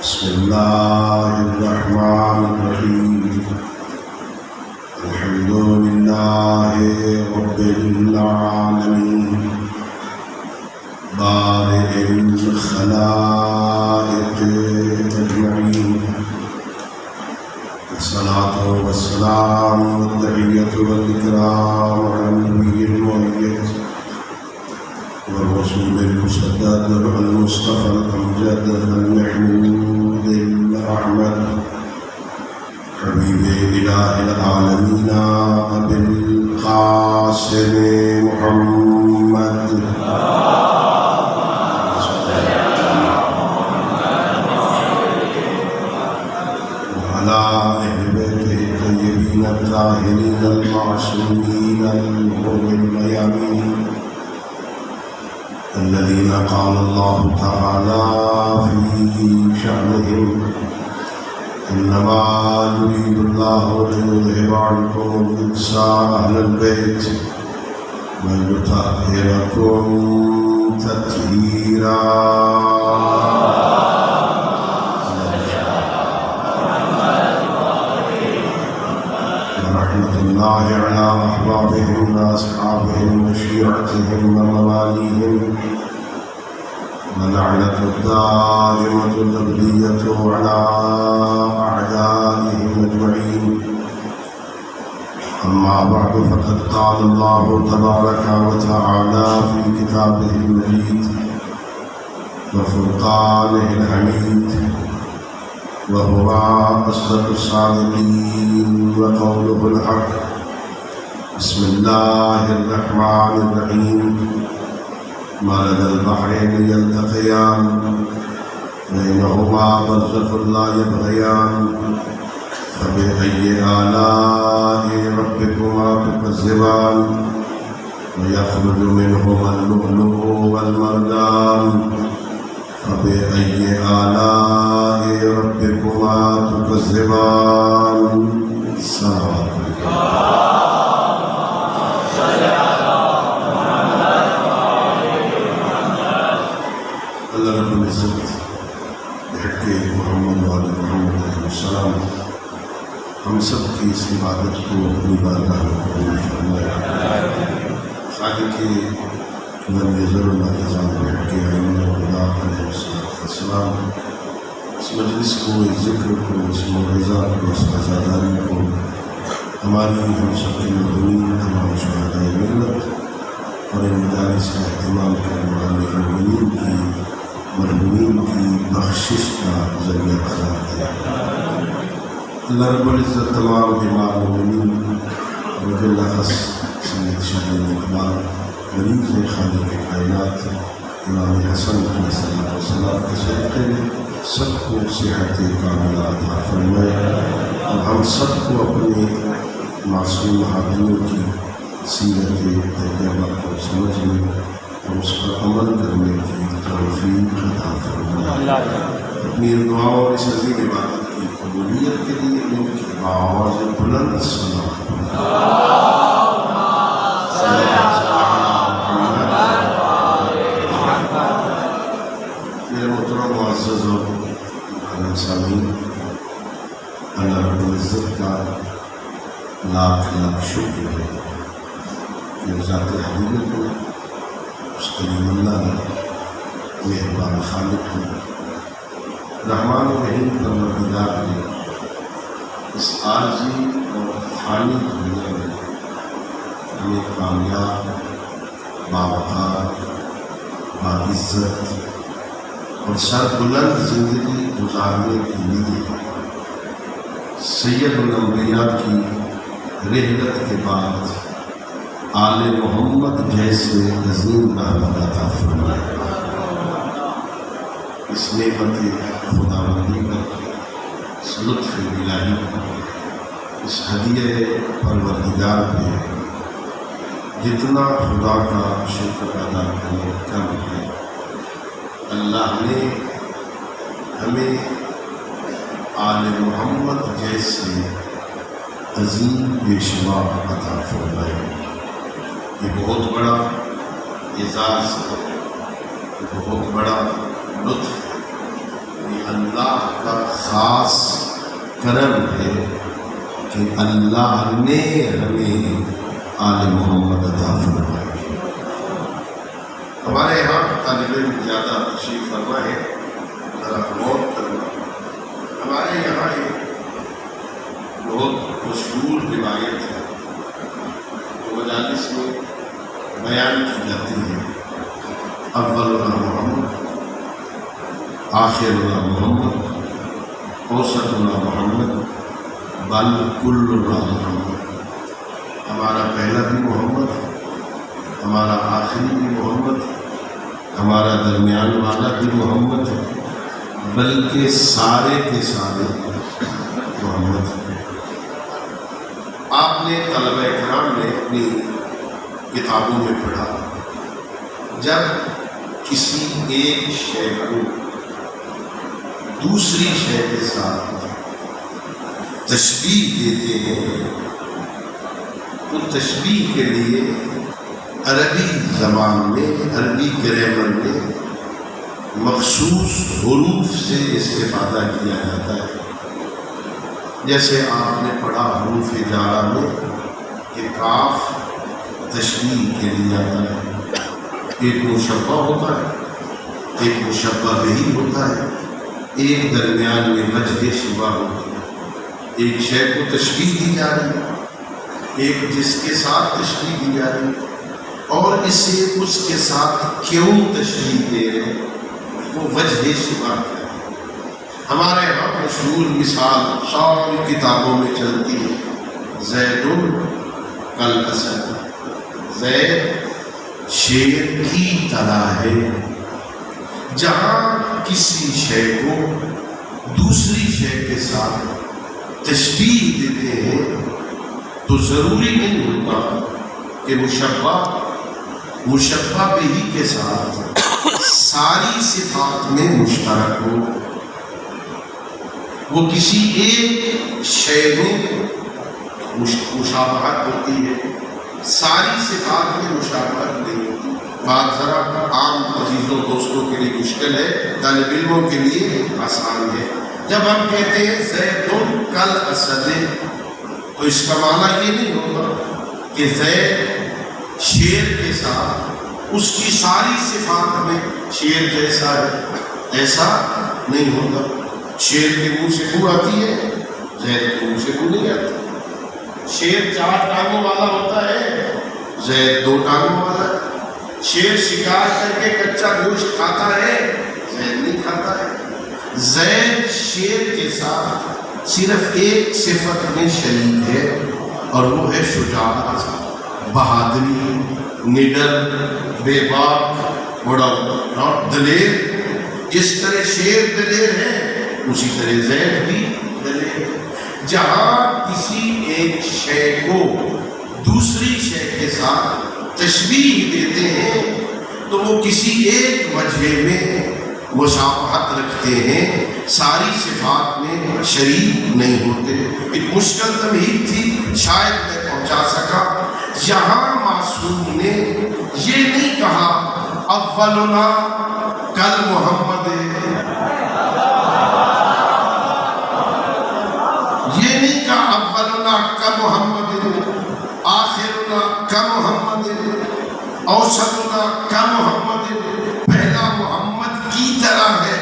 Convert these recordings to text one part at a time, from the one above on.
بسم الله الرحمن الرحيم الحمد لله رب العالمين بارئ الخلائق أجمعين الصلاة والسلام والتحية والإكرام على النبي المؤيد والرسول المسدد المصطفى الأمجد المحمود الأحمد حبيب إله العالمين أبي القاسم محمد وعلى أهل بيته الطيبين الطاهرين المعصومين الغر الميامين الذين قال الله تعالى في شأنهم إنما يريد الله ليذهب عنكم الرجس أهل البيت ويطهركم تطهيرا ورحمة الله على أحبابهم وأصحابهم وشيعتهم ومواليهم ولعنة الدائمة الأبدية على أعدائهم أجمعين أما بعد فقد قال الله تبارك وتعالى في كتابه المجيد وفرقانه الحميد وهو أصدق الصادقين وقوله الحق بسم الله الرحمن الرحيم مرج البحرين يلتقيان بينهما برزخ لا يبغيان فبأي آلاء ربكما تكذبان ويخرج منهما اللؤلؤ والمرجان فبأي آلاء ربكما تكذبان صلوات اللہ رب العزت بحق محمد وعلى محمد علیہ السلام ہم سب کی اس عبادت کو اپنی بارگاہ میں قبول فرمائے خالق لم يزل الله يزال بحق ائمہ الہدی علیہ السلام اس مجلس کو، اس ذکر کو، اس موعظہ کو، اس عزاداری کو ہماری ہم سب کے مرحومین تمام شہدائے ملت اور ان مجالس کا اہتمام کرنے والے مرحومین کی بخشش کا ذریعہ قرار دیا۔ اللہ رب العزت تمام بیمار مومنین اور بالاخص سید شاہین اقبال مریض خالق کائنات امام حسن علیہ السلام کے صدقے میں سب کو صحت کاملہ عطا فرمائے اور ہم سب کو اپنے معصوم حاکموں کی سیرت طیبہ کو سمجھنے اور اس پر عمل کرنے کی توفیق عطا فرمائے۔ اپنی دعاؤں اور اس عظیم عبادت کی قبولیت کے لیے ان کی آواز بلند صلوات میرے محترم معزز اور مکرم سامعین، اللہ رب العزت کا لاکھ لاکھ شکر ہے کہ ذات حقیقت میں اس کریم اللہ نے، مہربان خالق نے، رحمان و رحیم پروردگار نے اس عارضی اور فانی دنیا میں ہمیں کامیاب، باوقار، باعزت اور سربلند زندگی گزارنے کے لیے سید الانبیاء کی رحلت کے بعد آل محمد جیسے عظیم رحمت عطا فرمائے۔ اس نعمت خداوندی پر، اس لطف الہی پر، اس ہدیہ پروردگار پہ جتنا خدا کا شکر ادا کرنے کم ہے، اللہ نے ہمیں آل محمد جیسے عظیم پیشوا عطا فرمائے۔ یہ بہت بڑا اعزاز ہے، یہ بہت بڑا لطف ہے، یہ اللہ کا خاص کرم ہے کہ اللہ نے ہمیں آل محمد عطا فرمایا۔ ہمارے یہاں طالب علم زیادہ تشریف فرما ہے، ذرا غور کرنا۔ ہمارے یہاں ایک بہت مشہور روایت ہے جو مجالس میں بیان کی جاتی ہے، اولنا محمد، آخرنا محمد، اوسطنا محمد، بل کلنا محمد۔ ہمارا پہلا بھی محمد، ہمارا آخری بھی محمد، ہمارا درمیان والا بھی محمد، بلکہ سارے کے سارے محمد۔ آپ نے طلبہ کرام نے اپنی کتابوں میں پڑھا، جب کسی ایک شے کو دوسری شے کے ساتھ تشبیہ دیتے ہیں، تو تشبیہ کے لیے عربی زبان میں، عربی گرامر میں مخصوص حروف سے استفادہ کیا جاتا ہے۔ جیسے آپ نے پڑھا حروف جارہ میں کہ کاف تشبیہ کے لیے آتا ہے، ایک مشبہ ہوتا ہے، ایک مشبہ بہی ہوتا ہے، ایک درمیان میں وجہ شبہ ہوتی ہے۔ ایک شے کو تشبیہ دی جا رہی ہے، ایک جس کے ساتھ تشبیہ دی جا رہی ہے، اور اسے اس کے ساتھ کیوں تشبیہ دے رہے ہیں، وہ وجہ شبہ ہے۔ ہمارے یہاں مشہور مثال ساری کتابوں میں چلتی ہے، زید کالاسد، زید شیر کی طرح ہے۔ جہاں کسی شے کو دوسری شے کے ساتھ تشبیہ دیتے ہیں تو ضروری نہیں ہوتا کہ مشبہ بہی کے ساتھ ساری صفات میں مشترک ہو۔ وہ کسی ایک شے میں مشابہت ہوتی ہے، ساری صفات میں مشابہت نہیں ہوتی۔ بات ذرا عام عزیزوں دوستوں کے لیے مشکل ہے، طالب علموں کے لیے آسان ہے۔ جب ہم کہتے ہیں زید کالاسد، تو اس کا معنی یہ نہیں ہوتا کہ زید شیر کے ساتھ اس کی ساری صفات میں شیر جیسا ہے، ایسا نہیں ہوتا۔ شیر کے منہ سے بو آتی ہے، زید کے منہ سے بو نہیں آتی۔ شیر 4 ٹانگوں والا ہوتا ہے، زید 2 ٹانگوں والا ہے۔ شیر شکار کر کے کچا گوشت کھاتا ہے، زید نہیں کھاتا ہے۔ زید شیر کے ساتھ صرف ایک صفت میں شریک ہے، اور وہ ہے شجاعت، بہادری، نڈر، بے باک، بڑا دلیر۔ جس طرح شیر دلیر ہے اسی طرح زید بھی دلیر ہے۔ جہاں کسی ایک شے کو دوسری شے کے ساتھ تشبیہ دیتے ہیں تو وہ کسی ایک وجہ میں مشابہت رکھتے ہیں، ساری صفات میں شریک نہیں ہوتے۔ ایک مشکل تمہید تھی، شاید میں پہنچا سکا۔ یہاں معصوم نے یہ نہیں کہا اولنا کل محمد، یہ نہیں کہا اولنا کا محمد، آخرنا کا محمد، اوسطنا کا محمد۔ پہلا محمد کی طرح ہے،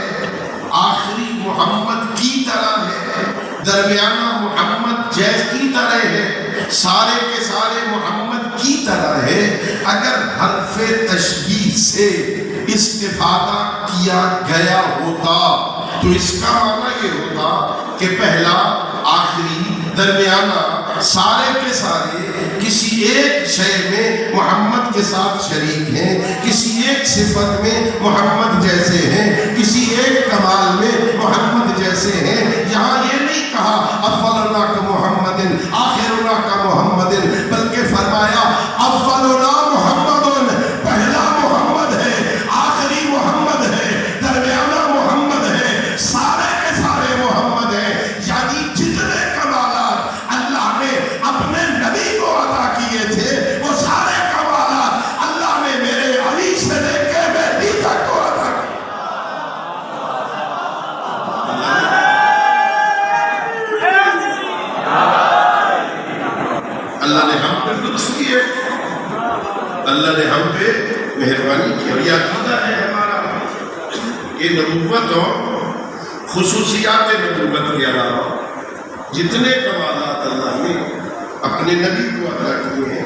آخری محمد کی طرح ہے، درمیانہ محمد جیسی طرح ہے، سارے کے سارے محمد کی طرح ہے۔ اگر حرف تشبیہ سے استفادہ کیا گیا ہوتا تو اس کا معنی یہ ہوتا کہ پہلا، آخری، درمیانہ، سارے کے سارے کسی ایک شے میں محمد کے ساتھ شریک ہیں، کسی ایک صفت میں محمد جیسے ہیں، کسی ایک کمال میں محمد جیسے ہیں۔ یہاں یہ نہیں کہا اولنا کا محمد آخرنا کا محمد، بلکہ فرمایا اولنا محمد، پہلا محمد ہے، آخری محمد ہے، درمیانہ محمد ہے، سارے کے سارے محمد ہیں۔ یعنی جتنے کمالات اللہ نے اپنے نبی کو عطا کیے تھے، وہ سارے کمالات اللہ نے میرے علی سے لے کے مہدی تک کو عطا کیے۔ اللہ نے ہم پہ مہربانی کی، اور یہ عقیدہ ہے ہمارا کہ نبوت اور خصوصیات نبوت کے علاوہ جتنے کمالات اللہ نے اپنے نبی کو عطا کیے ہیں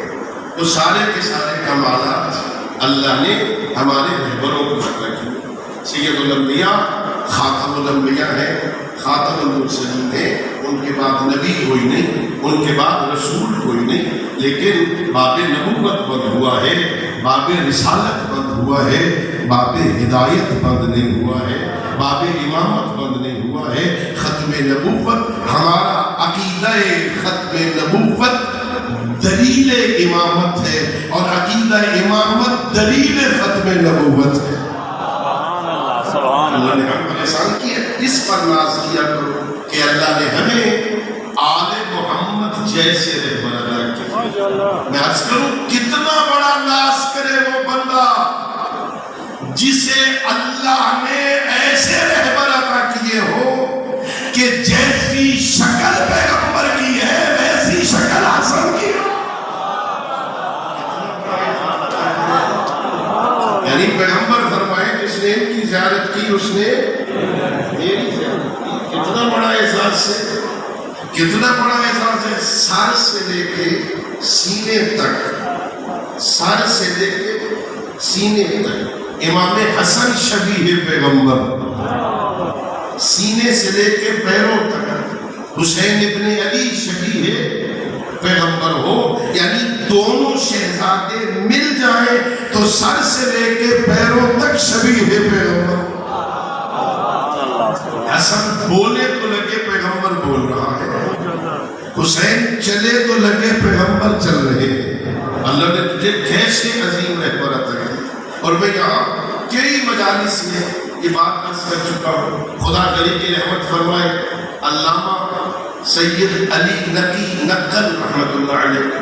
وہ سارے کے سارے کمالات اللہ نے ہمارے رہبروں کو عطا کیے۔ سید الانبیاء خاتم الانبیاء ہے، خاتم المرسلین ہے، ان کے بعد نبی کوئی نہیں، ان کے بعد رسول کوئی نہیں، لیکن باب نبوت بند ہوا ہے، باب رسالت بند ہوا ہے، باب ہدایت بند نہیں ہوا ہے، باب امامت بند نہیں ہوا ہے۔ ختم نبوت ہمارا عقیدہ ختم نبوت دلیل امامت ہے، اور عقیدہ امامت دلیل ختم نبوت ہے۔ اللہ نے ہم پر احسان کیا، اس پر ناز کیا کرو کہ اللہ نے ہمیں آل محمد جیسے رہبر عطا کیا۔ میں عرض کروں کتنا بڑا ناز کرے وہ بندہ جسے اللہ نے ایسے رہبر عطا کیے ہو کہ جیسی شکل پیغمبر کی ہے ویسی شکل حسن کی ہے۔ یعنی پیغمبر فرمائے جس نے ان کی زیارت کی اس نے میری زیارت کی۔ کتنا بڑا احساس ہے، کتنا بڑا احساس ہے۔ سر سے لے کے سینے تک، سر سے لے کے سینے تک امام حسن شبیہ پیغمبر، سینے سے لے کے پیروں تک حسین ابن علی شبیہ پیغمبر ہو، یعنی دونوں شہزادے مل جائیں تو سر سے لے کے پیروں تک شبیہ پیغمبر۔ حسن بولے تو لگے پیغمبر بول رہا ہے، حسین چلے تو لگے پیغمبر چل رہے ہیں۔ اللہ نے تجھے کیسے عظیم رہبر عطا کیا۔ اور میں یہاں کئی مجالس میں یہ بات عرض کر چکا ہوں، خدا غریب کی رحمت فرمائے علامہ سید علی نقی نقل رحمت اللہ علیہ،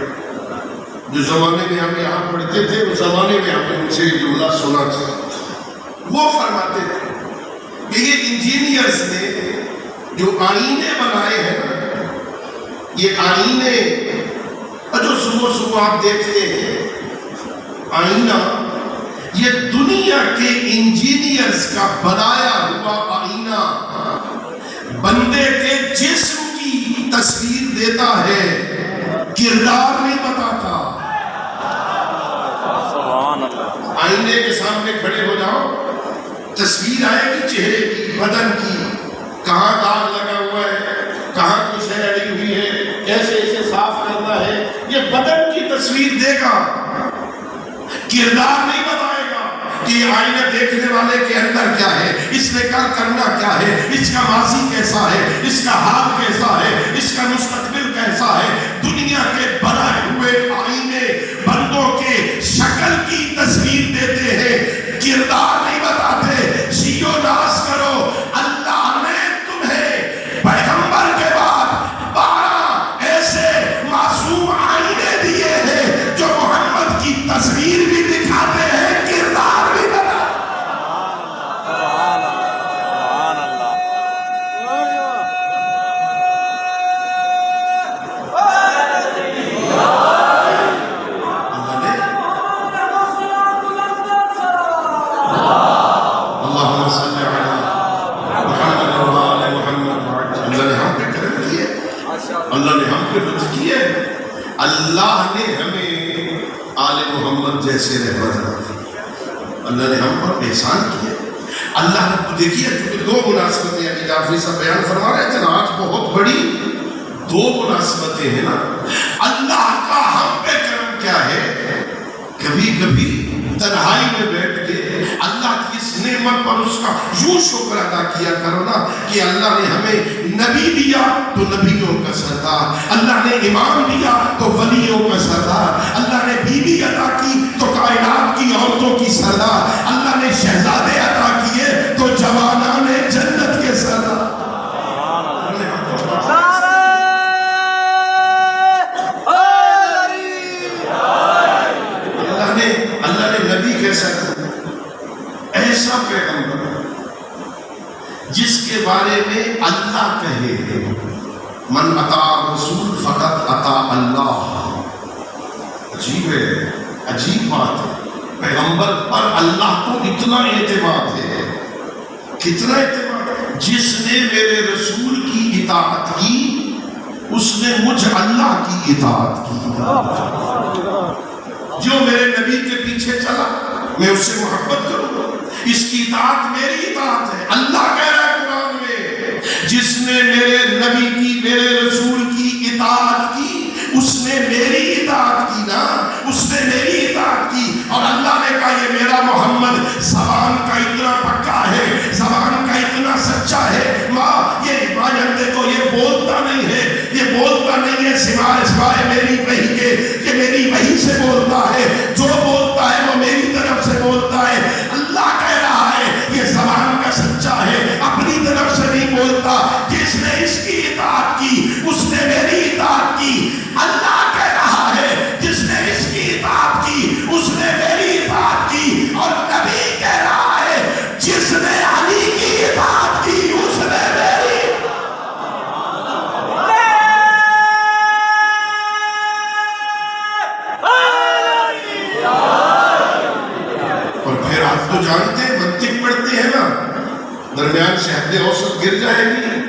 جو زمانے میں ہم یہاں پڑھتے تھے اس زمانے میں ہم نے ان سے یہ جملہ سنا تھا۔ وہ فرماتے تھے کہ یہ انجینئرز نے جو آئینے بنائے ہیں، یہ آئینے جو صبح صبح آپ دیکھتے ہیں آئینہ، یہ دنیا کے انجینئرز کا بنایا ہوا آئینہ بندے کے جسم کی تصویر دیتا ہے، کردار نہیں بتاتا۔ آئینے کے سامنے کھڑے ہو جاؤ، تصویر آئے گی چہرے کی، بدن کی، کہاں داغ لگا ہوا ہے، کہاں کچھ ہے اڑی ہوئی ہے، کیسے اسے صاف کرنا ہے، یہ بدن کی تصویر دے گا، کردار نہیں بتائے گا کہ یہ آئینہ دیکھنے والے کے اندر کیا ہے، اس نے کل کرنا کیا ہے، اس کا ماضی کیسا ہے، اس کا حال کیسا ہے، اس کا مستقبل کیسا ہے۔ دنیا کے بنائے ہوئے آئینے بندوں کے شکل کی تصویر دیتے ہیں، کردار نہیں بتاتے۔ شیو ناز کرو، اللہ نے تمہیں پیغمبر کے بعد 12 ایسے معصوم آئینے دیے ہیں جو محمد کی تصویر بھی دکھاتے ہیں، کردار بھی بتاتے ہیں۔ اللہ نے ہمیں آل محمد جیسے رہبر عطا، اللہ نے ہم پر احسان کیا۔ اللہ نے دیکھیے چونکہ دو مناسبتیں ابھی جعفری صاحب بیان فرما رہے تھے نا، آج بہت بڑی دو مناسبتیں ہیں نا۔ اللہ کا ہم پہ کرم کیا ہے، کبھی کبھی تنہائی میں بیٹھ کے اللہ کی اس نعمت پر اس کا یوں شکر ادا کیا کرو نا کہ اللہ نے ہمیں نبی دیا تو نبیوں کا سردار، اللہ نے امام دیا تو ولیوں کا سردار، اللہ نے بیوی عطا کی تو کائنات کی عورتوں کی سردار، اللہ نے شہزادے عطا کیے تو جوانان جنت کے سردار۔ اللہ نے نبی کیسا ایسا پیغمبر جس کے بارے میں اللہ کہے من اطاع رسول فقط اطاع اللہ۔ عجیب ہے عجیب بات ہے، پیغمبر پر اللہ کو اتنا اعتماد ہے، کتنا اعتماد ہے، جس نے میرے رسول کی اطاعت کی اس نے مجھ اللہ کی اطاعت کی، جو میرے نبی کے پیچھے چلا میں اس سے محبت کروں، اس کی اطاعت میری اطاعت ہے۔ اللہ کہہ رہا ہے قرآن میں، جس نے میرے نبی کی میرے رسول کی اطاعت کی اس نے میری اطاعت کی نا، اس نے میری اطاعت کی۔ اور اللہ نے کہا یہ میرا محمد زبان کا اتنا پکا ہے، زبان کا اتنا سچا ہے، ماں یہ روایت دیکھو، یہ بولتا نہیں ہے، یہ بولتا نہیں ہے سوائے میری وحی کے، کہ میری وحی سے بولتا ہے، جو بولتا ہے وہ میری طرف سے بولتا ہے۔ اللہ کہہ رہا ہے یہ زبان کا سچا ہے، اپنی طرف سے نہیں بولتا، جس نے اس کی اطاعت کی اس نے میری اطاعت کی۔ اللہ کہہ رہا ہے جس نے اس کی اطاعت کی اس نے میری اطاعت کی، اور نبی کہہ رہا ہے جس نے علی کی اطاعت کی اس نے میری۔ اور پھر آپ تو جانتے ہیں منطق پڑھتے ہیں نا، درمیان سے حد اوسط گر جائے گی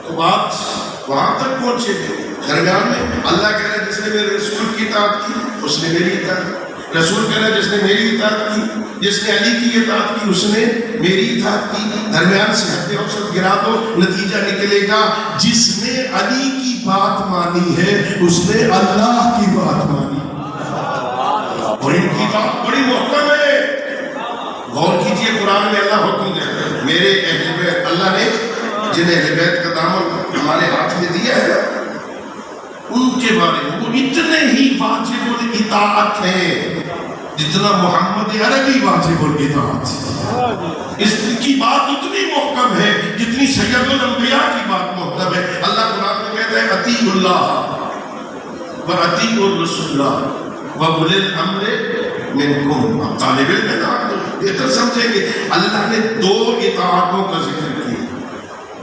تو بات وہاں تک پہنچے گی۔ درمیان میں اللہ کہہ رہا ہے جس نے میرے رسول کی اطاعت کی اس نے میری اطاعت کی، رسول کہہ رہا ہے جس نے میری اطاعت کی، جس نے علی کی اطاعت کی اس نے میری اطاعت کی۔ درمیان سے حد اوسط گرا دو، نتیجہ نکلے گا جس نے علی کی بات مانی ہے اس نے اللہ کی بات مانی، اور ان کی بات بڑی محکم ہے۔ غور کیجئے قرآن میں اللہ حکم دے رہا ہے میرے اہل بیت، اللہ نے جن اہل بیت کا دامن ہمارے ہاتھ میں دیا ہے ان کے بارے میں وہ اتنے ہی واجب الاطاعت ہیں جتنا محمد عربی واجب الاطاعت ہے۔ اس کی بات اتنی محکم ہے جتنی سید الانبیاء کی بات محکم ہے۔ اللہ قرآن میں کہتا ہے اطیعوا اللہ و اطیعوا الرسول و اولی الامر منکم۔ اب طالب علم ہے نا بہتر سمجھیں گے، اللہ نے دو اطاعتوں کا ذکر کیا،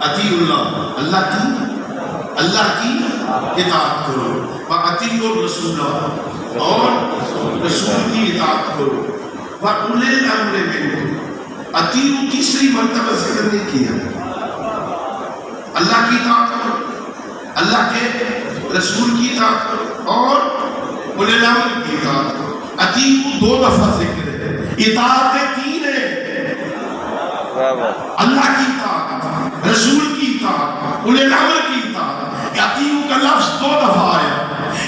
اطیعوا اللہ، اللہ کی اطاعت کرو، وَأَطِيعُوا الرَّسُولَ اور رسول کی اطاعت کرو، وَأُولِي الْأَمْرِ مِنْكُمْ۔ اطیعوا تیسری مرتبہ ذکر نہیں کیا، اللہ کی اطاعت کرو، اللہ کے رسول کی اطاعت کرو اور اولی الامر کی اطاعت کرو۔ اطیعوا دو دفعہ ذکر ہے، اطاعت تین ہے، اللہ کی اطاعت، رسول کی اطاعت، اولی الامر کی اطاعت۔ اطیعوا کا لفظ دو دفعہ آیا،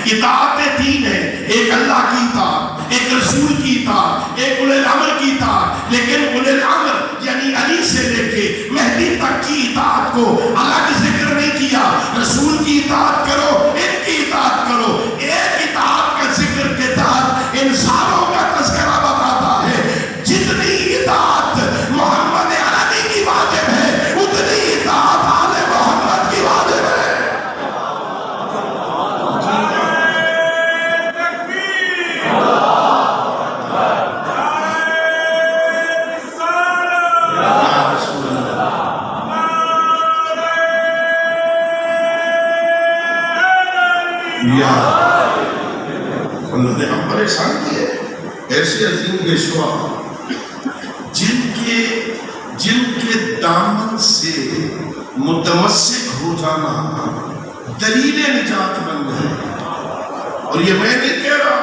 اطاعت تین ہے، ایک اللہ کی اطاعت، ایک رسول کی اطاعت، ایک اولی الامر کی اطاعت۔ لیکن اولی الامر یعنی علی سے لے کے مہدی تک کی اطاعت کو اللہ نے ذکر نہیں کیا، رسول کی اطاعت کرو، ان کی اطاعت کرو۔ ایک اطاعت کا ذکر کے تحت انسانوں کا تذکرہ بتاتا ہے، جتنی اطاعت محمد عربی کی واجب ہے اتنی اطاعت آل محمد کی واجب ہے۔ اللہ نے ہم پر احسان کیے ایسے عظیم پیشوا جن کے دامن سے متمسک ہو جانا دلیل نجات بن گئے۔ اور یہ میں نہیں کہہ رہا،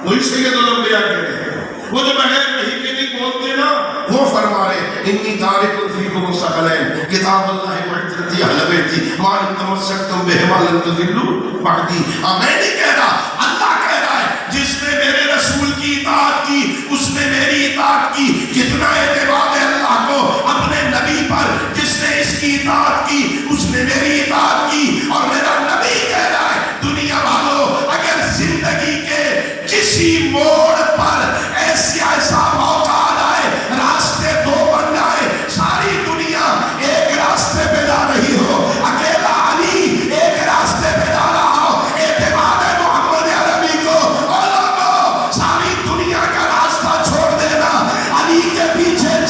وہی سید الانبیاء کہہ رہے ہیں، وہ جو بغیر وحی کے نہیں بولتے نا، وہ فرما رہے انی تارک فیکم ثقلین کتاب اللہ وعترتی اہل بیتی ما ان تمسکتم بہما لن تضلوا بعدی۔ میں نہیں کہہ رہا، اللہ کہہ رہا ہے جس نے میرے رسول کی اطاعت کی اس نے میری اطاعت کی۔ کتنا اعتماد ہے اللہ کو اپنے نبی پر، جس نے اس کی اطاعت کی اس نے میری اطاعت کی۔ اور میرا نبی کہہ رہا ہے دنیا والوں اگر زندگی کے کسی موڑ پر ایسا موقع آ جائے، راستے دو بن جائے، ساری دنیا ایک راستے پہ جا رہی ہو، اکیلا علی ایک راستے پہ جا رہا ہو، اعتماد ہے محمد عربی کو، اور ساری دنیا کا راستہ چھوڑ دینا، علی کے پیچھے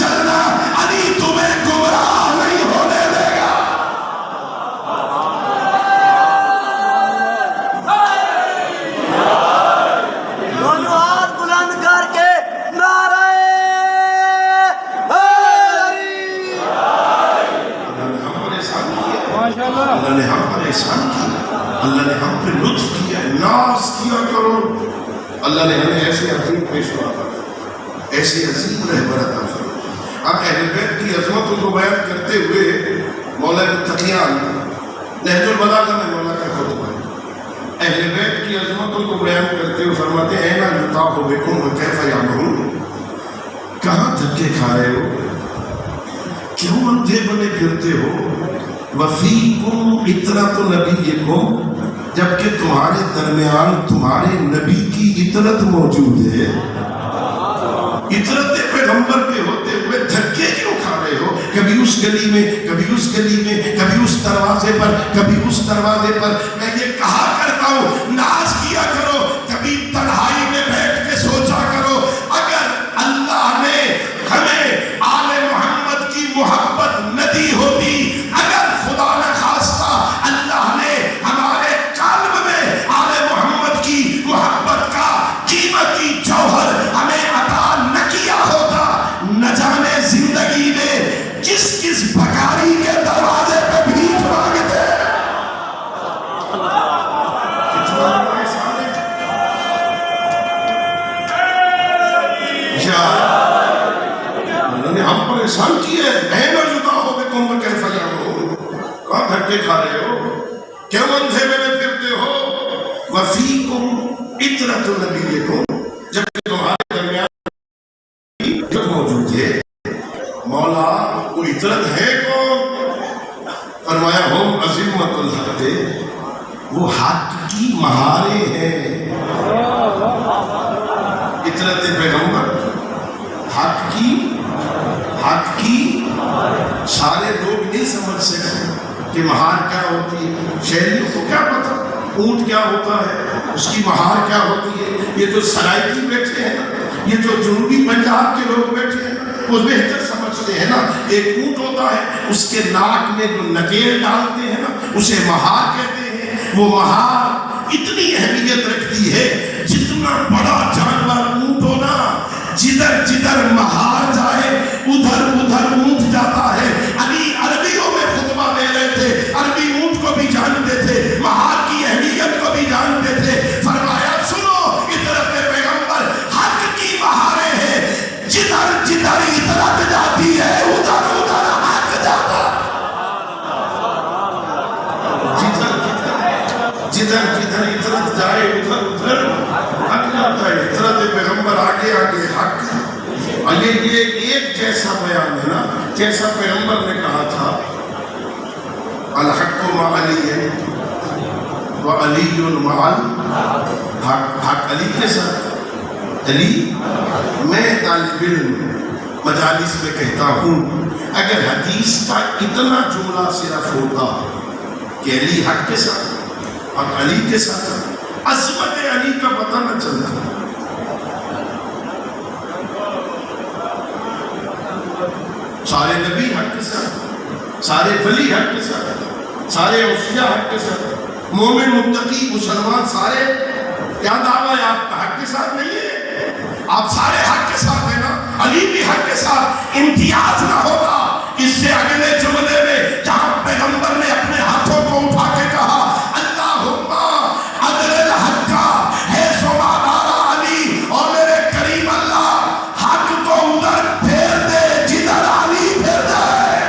اللہ نے ہم پر احسان کیا، اللہ نے ہم پہ لطف کیا، ناز کیا کرو۔ اللہ نے ہمیں ایسے عظیم پیشوا کر، ایسے عظیم رہبر عطا فرمایا۔ اب اہل بیت کی عظمتوں کو بیان کرتے ہوئے مولا متقیان نہج البلاغہ میں مولا کا خطبہ ہے، اہل بیت کی عظمتوں کو بیان کرتے ہوئے فرماتے ہیں اینا یطاف بکم وکیف یعملون، کہاں دھکے کھا رہے ہو، کیوں اندھے بنے پھرتے ہو، وفیکم عطرۃ نبیکم، جبکہ تمہارے درمیان تمہارے نبی کی عطرت موجود ہے۔ عطرت پیغمبر کے ہوتے ہوئے دھکے کیوں کھا رہے ہو، کبھی اس گلی میں، کبھی اس گلی میں، کبھی اس دروازے پر، کبھی اس دروازے پر۔ میں یہ کہا کرتا ہوں ناز کیا کرو، کبھی تنہائی میں بیٹھ کے سوچا کرو، اگر اللہ نے ہمیں آل محمد کی محبت نہ دی ہوتی، اگر خدا نہ خواستہ اللہ نے ہمارے قلب میں آل محمد کی محبت کا قیمتی جوہر ہمیں عطا نہ کیا ہوتا، نہ جانے زندگی میں کس کس بھکاری کے دروازے پہ بھیک مانگتے۔ اللہ نے ہم پر احسان کیا ہے، اہم جدا ہو بے کم کیسا جاؤ، کہاں دھکے کھا رہے ہو، کیوں اندھے میں پھرتے ہو، وفیکم عطرۃ نبیکم، جبکہ تمہارے درمیان عطرت موجود ہے۔ مولا وہ عطرت ہے کون؟ فرمایا ہم عظمت الحق، وہ حق کی مہاریں ہیں۔ عطرت پیغمبر حق کی سارے لوگ نہیں سمجھ سکتے کہ مہار کیا ہوتی ہے، شہریوں کو کیا پتا اونٹ کیا ہوتا ہے، اس کی مہار کیا ہوتی ہے۔ یہ جو سرائکی بیٹھے ہیں نا، یہ جو جنوبی پنجاب کے لوگ بیٹھے ہیں وہ بہتر سمجھتے ہیں نا، ایک اونٹ ہوتا ہے، اس کے ناک میں جو نکیل ڈالتے ہیں نا اسے مہار کہتے ہیں۔ وہ مہار اتنی اہمیت رکھتی ہے، جتنا بڑا جانور اونٹ ہو نا، جدھر جدھر مہار جائے ادھر ادھر اونٹ جاتا ہے۔ علی عربیوں میں خطبہ دے رہے تھے، عربی اونٹ کو بھی جانتے تھے، مہار کی اہمیت کو بھی جانتے تھے۔ فرمایا سنو، عطرت پیغمبر حق کی مہاریں ہیں، جدھر جدھر عطرت جاتی ہے ادھر ادھر حق جاتا ہے۔ جدھر جدھر عطرت جائے ادھر ادھر حق جاتا ہے۔ عطرت پیغمبر آگے آگے حق، اور یہ ایک جیسا بیان ہے نا، جیسا پیغمبر نے کہا تھا الحق مع علی وعلی مع الحق، حق علی کے ساتھ۔ علی، میں طالب علم مجالس میں کہتا ہوں اگر حدیث کا اتنا جملہ صرف ہوتا کہ علی حق کے ساتھ اور علی کے ساتھ، عظمت علی کا پتہ نہ چلتا۔ سارے نبی حق کے ساتھ، سارے ولی حق کے ساتھ، سارے اوصیاء حق کے ساتھ، مومن متقی مسلمان سارے، کیا دعویٰ ہے آپ کا حق کے ساتھ نہیں ہے؟ آپ سارے حق کے ساتھ ہیں نا، علی بھی حق کے ساتھ۔ امتیاز نہ ہوگا اس سے اگلے جملے میں جہاں پیغمبر نے اپنے ہاتھوں کو اٹھا کے کہا اللہم عدل الحق ہے سما دارا علی، اور میرے کریم اللہ حق کو ادھر پھیر دے جدھر علی پھر جائے۔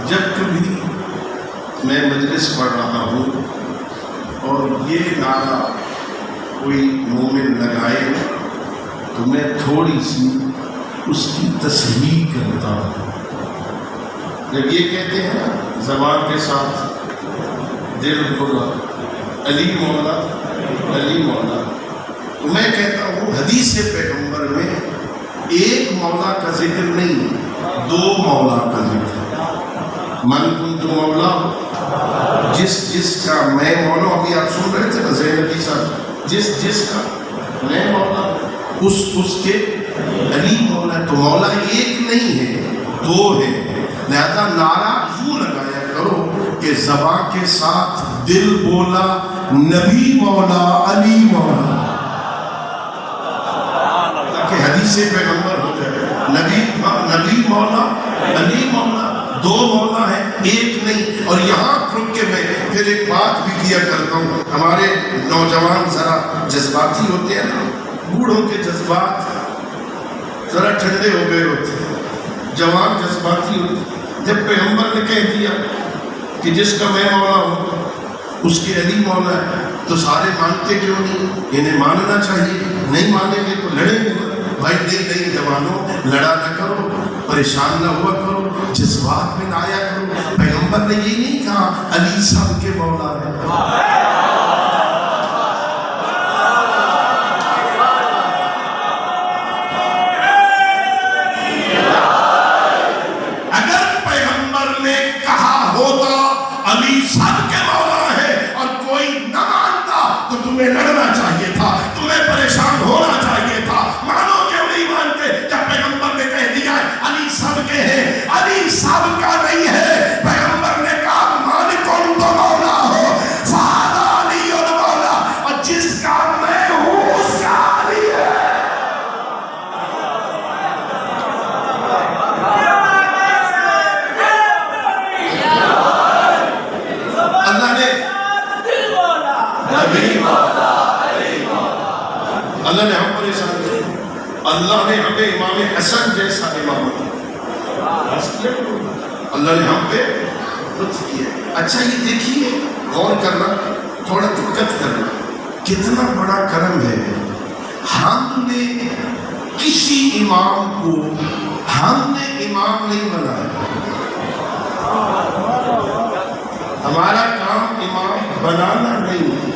جب کبھی میں مجلس پڑھ رہا ہوں اور یہ نعرہ کوئی مومن لگائے تو میں تھوڑی سی اس کی تصحیح کرتا ہوں۔ جب یہ کہتے ہیں زبان کے ساتھ دل بولا علی مولا علی مولا، تو میں کہتا ہوں حدیث پیغمبر میں ایک مولا کا ذکر نہیں، دو مولا کا ذکر ہے۔ من کنت مولا، جس کا میں مولا. ابھی آپ سن رہے تھے نا زین علی صاحب، جس کا میں مولا اس کے علی مولا. تو مولا ایک نہیں ہے، دو ہے. لہذا نعرہ یوں لگایا کرو کہ زبان کے ساتھ دل بولا نبی مولا علی مولا، تاکہ حدیث پیغمبر ہو جائے. نبی مولا علی مولا، دو مولا ہے، ایک نہیں. اور یہاں رک کے میں پھر ایک بات بھی کیا کرتا ہوں. ہمارے نوجوان ذرا جذباتی ہوتے ہیں نا، بوڑھوں کے جذبات ذرا ٹھنڈے ہو گئے ہوتے ہیں، جوان جذباتی ہوتے ہیں. جب پیغمبر نے کہہ دیا کہ جس کا میں مولا ہوں اس کے علی مولا ہے، تو سارے مانتے کیوں نہیں؟ انہیں ماننا چاہیے. نہیں مانیں گے تو لڑیں گے. بھائی نہیں جوانوں، لڑا نہ کرو، پریشان نہ ہوا کرو، جذبات میں نہ آیا کرو. پیغمبر نے یہ نہیں کہا علی سب کے مولا ہے. اگر پیغمبر نے کہا ہوتا علی سب کے مولا ہے اور کوئی نہ مانتا تو تمہیں لڑنا چاہیے تھا، تمہیں پریشان ہونا چاہیے تھا. مانو کیوں نہیں مانتے؟ جب پیغمبر نے کہہ دیا علی سب کے ہیں، علی سب کا نہیں ہے. پیغمبر نے کہا مالکم تو مولا ہو، فہذا علی مولا، اور جس کا میں ہوں اس کا علی ہے. اللہ نے ہم پر احسان کیا. اللہ نے ہمیں امام حسن جیسا امام دیا. اللہ نے ہم پہ لطف کیا. اچھا یہ دیکھیے، غور کرنا، تھوڑا دقت کرنا، کتنا بڑا کرم ہے. ہم نے کسی امام کو ہم نے امام نہیں بنایا. ہمارا کام امام بنانا نہیں.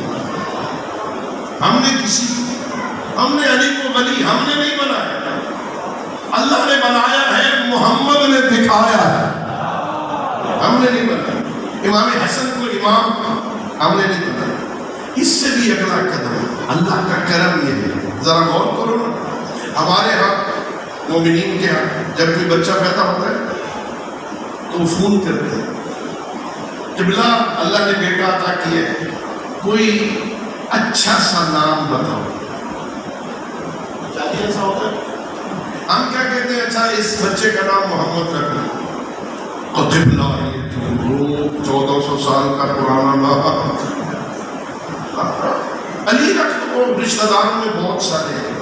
ہم نے علی کو ولی ہم نے نہیں بنایا، اللہ نے بنایا ہے، محمد نے دکھایا ہے. ہم نے نہیں بنایا. امام حسن کو امام ہم نے نہیں بنایا. اس سے بھی اگلا قدم اللہ کا کرم یہ ہے. ذرا غور کرو نا، ہمارے ہاں مومنین کے ہاں جب کوئی بچہ پیدا ہوتا ہے تو وہ فون کرتے ہیں کہ بلا اللہ نے بیٹا عطا کیا ہے، کوئی اچھا سا نام بتاؤ. ایسا ہوتا ہے. ہم کیا کہتے ہیں؟ اچھا اس بچے کا نام محمد رکھ لیں. قطبلا، یہ 1400 سال کا پرانا نام. علی رکھ لو، رشتہ داروں میں بہت سارے ہیں.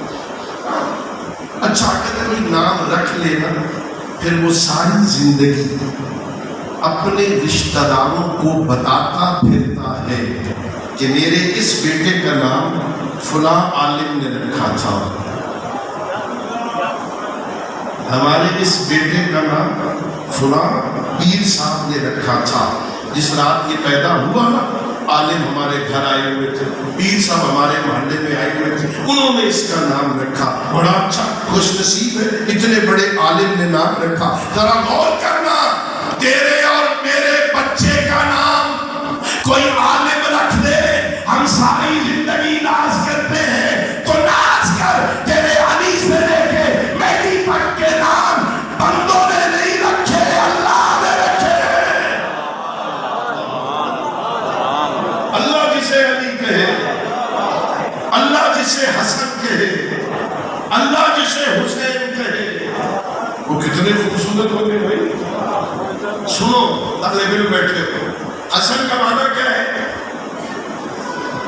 اچھا اگر کوئی نام رکھ لینا، پھر وہ ساری زندگی اپنے رشتہ داروں کو بتاتا پھرتا ہے کہ میرے اس بیٹے کا نام فلاں عالم نے رکھا تھا، ہمارے اس بیٹے کا نام فلاں پیر صاحب نے رکھا تھا. جس رات یہ پیدا ہوا نا، عالم ہمارے گھر آئے ہوئے تھے، پیر صاحب ہمارے محلے میں آئے ہوئے تھے، انہوں نے اس کا نام رکھا. بڑا اچھا، خوش نصیب ہے، اتنے بڑے عالم نے نام رکھا. ذرا غور کرنا، تیرے اور میرے بچے کا نام کوئی عالم رکھ دے، ہم ساری زندگی ناز کرتے ہیں، تو ناز کر. تیرے علی سے لے کے مہدی تک کے نام بندوں نے نہیں رکھے، اللہ نے رکھے. اللہ جسے علی کہے، اللہ جسے حسن کہے، اللہ جسے حسین کہے، وہ کتنے خوبصورت ہو گئے. بھائی سنو، اگلے دن بیٹھے ہو. حسن کا معنی کیا ہے؟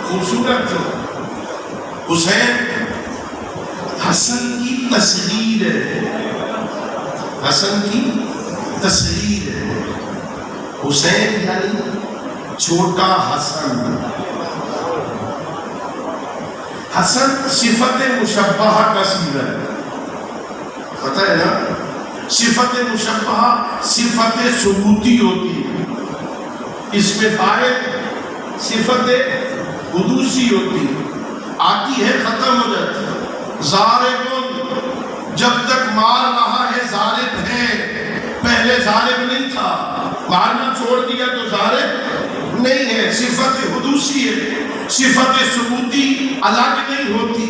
خوبصورت. حسین حسن کی تصغیر ہے، حسن کی تصغیر ہے. حسین یعنی چھوٹا حسن. حسن صفت مشبہہ کا صیغہ ہے، پتہ ہے نا. صفت مشبہہ صفت ثبوتی ہوتی ہے، اس میں فاعل صفت حدوثی ہوتی ہے، آتی ہے ختم ہو جاتی ہے. ضارب جب تک مار رہا ہے ضارب ہے، پہلے ظالم نہیں تھا، مارنا چھوڑ دیا تو ظالم نہیں ہے. صفت حدوثی ہے، صفت ثبوتی الگ نہیں ہوتی.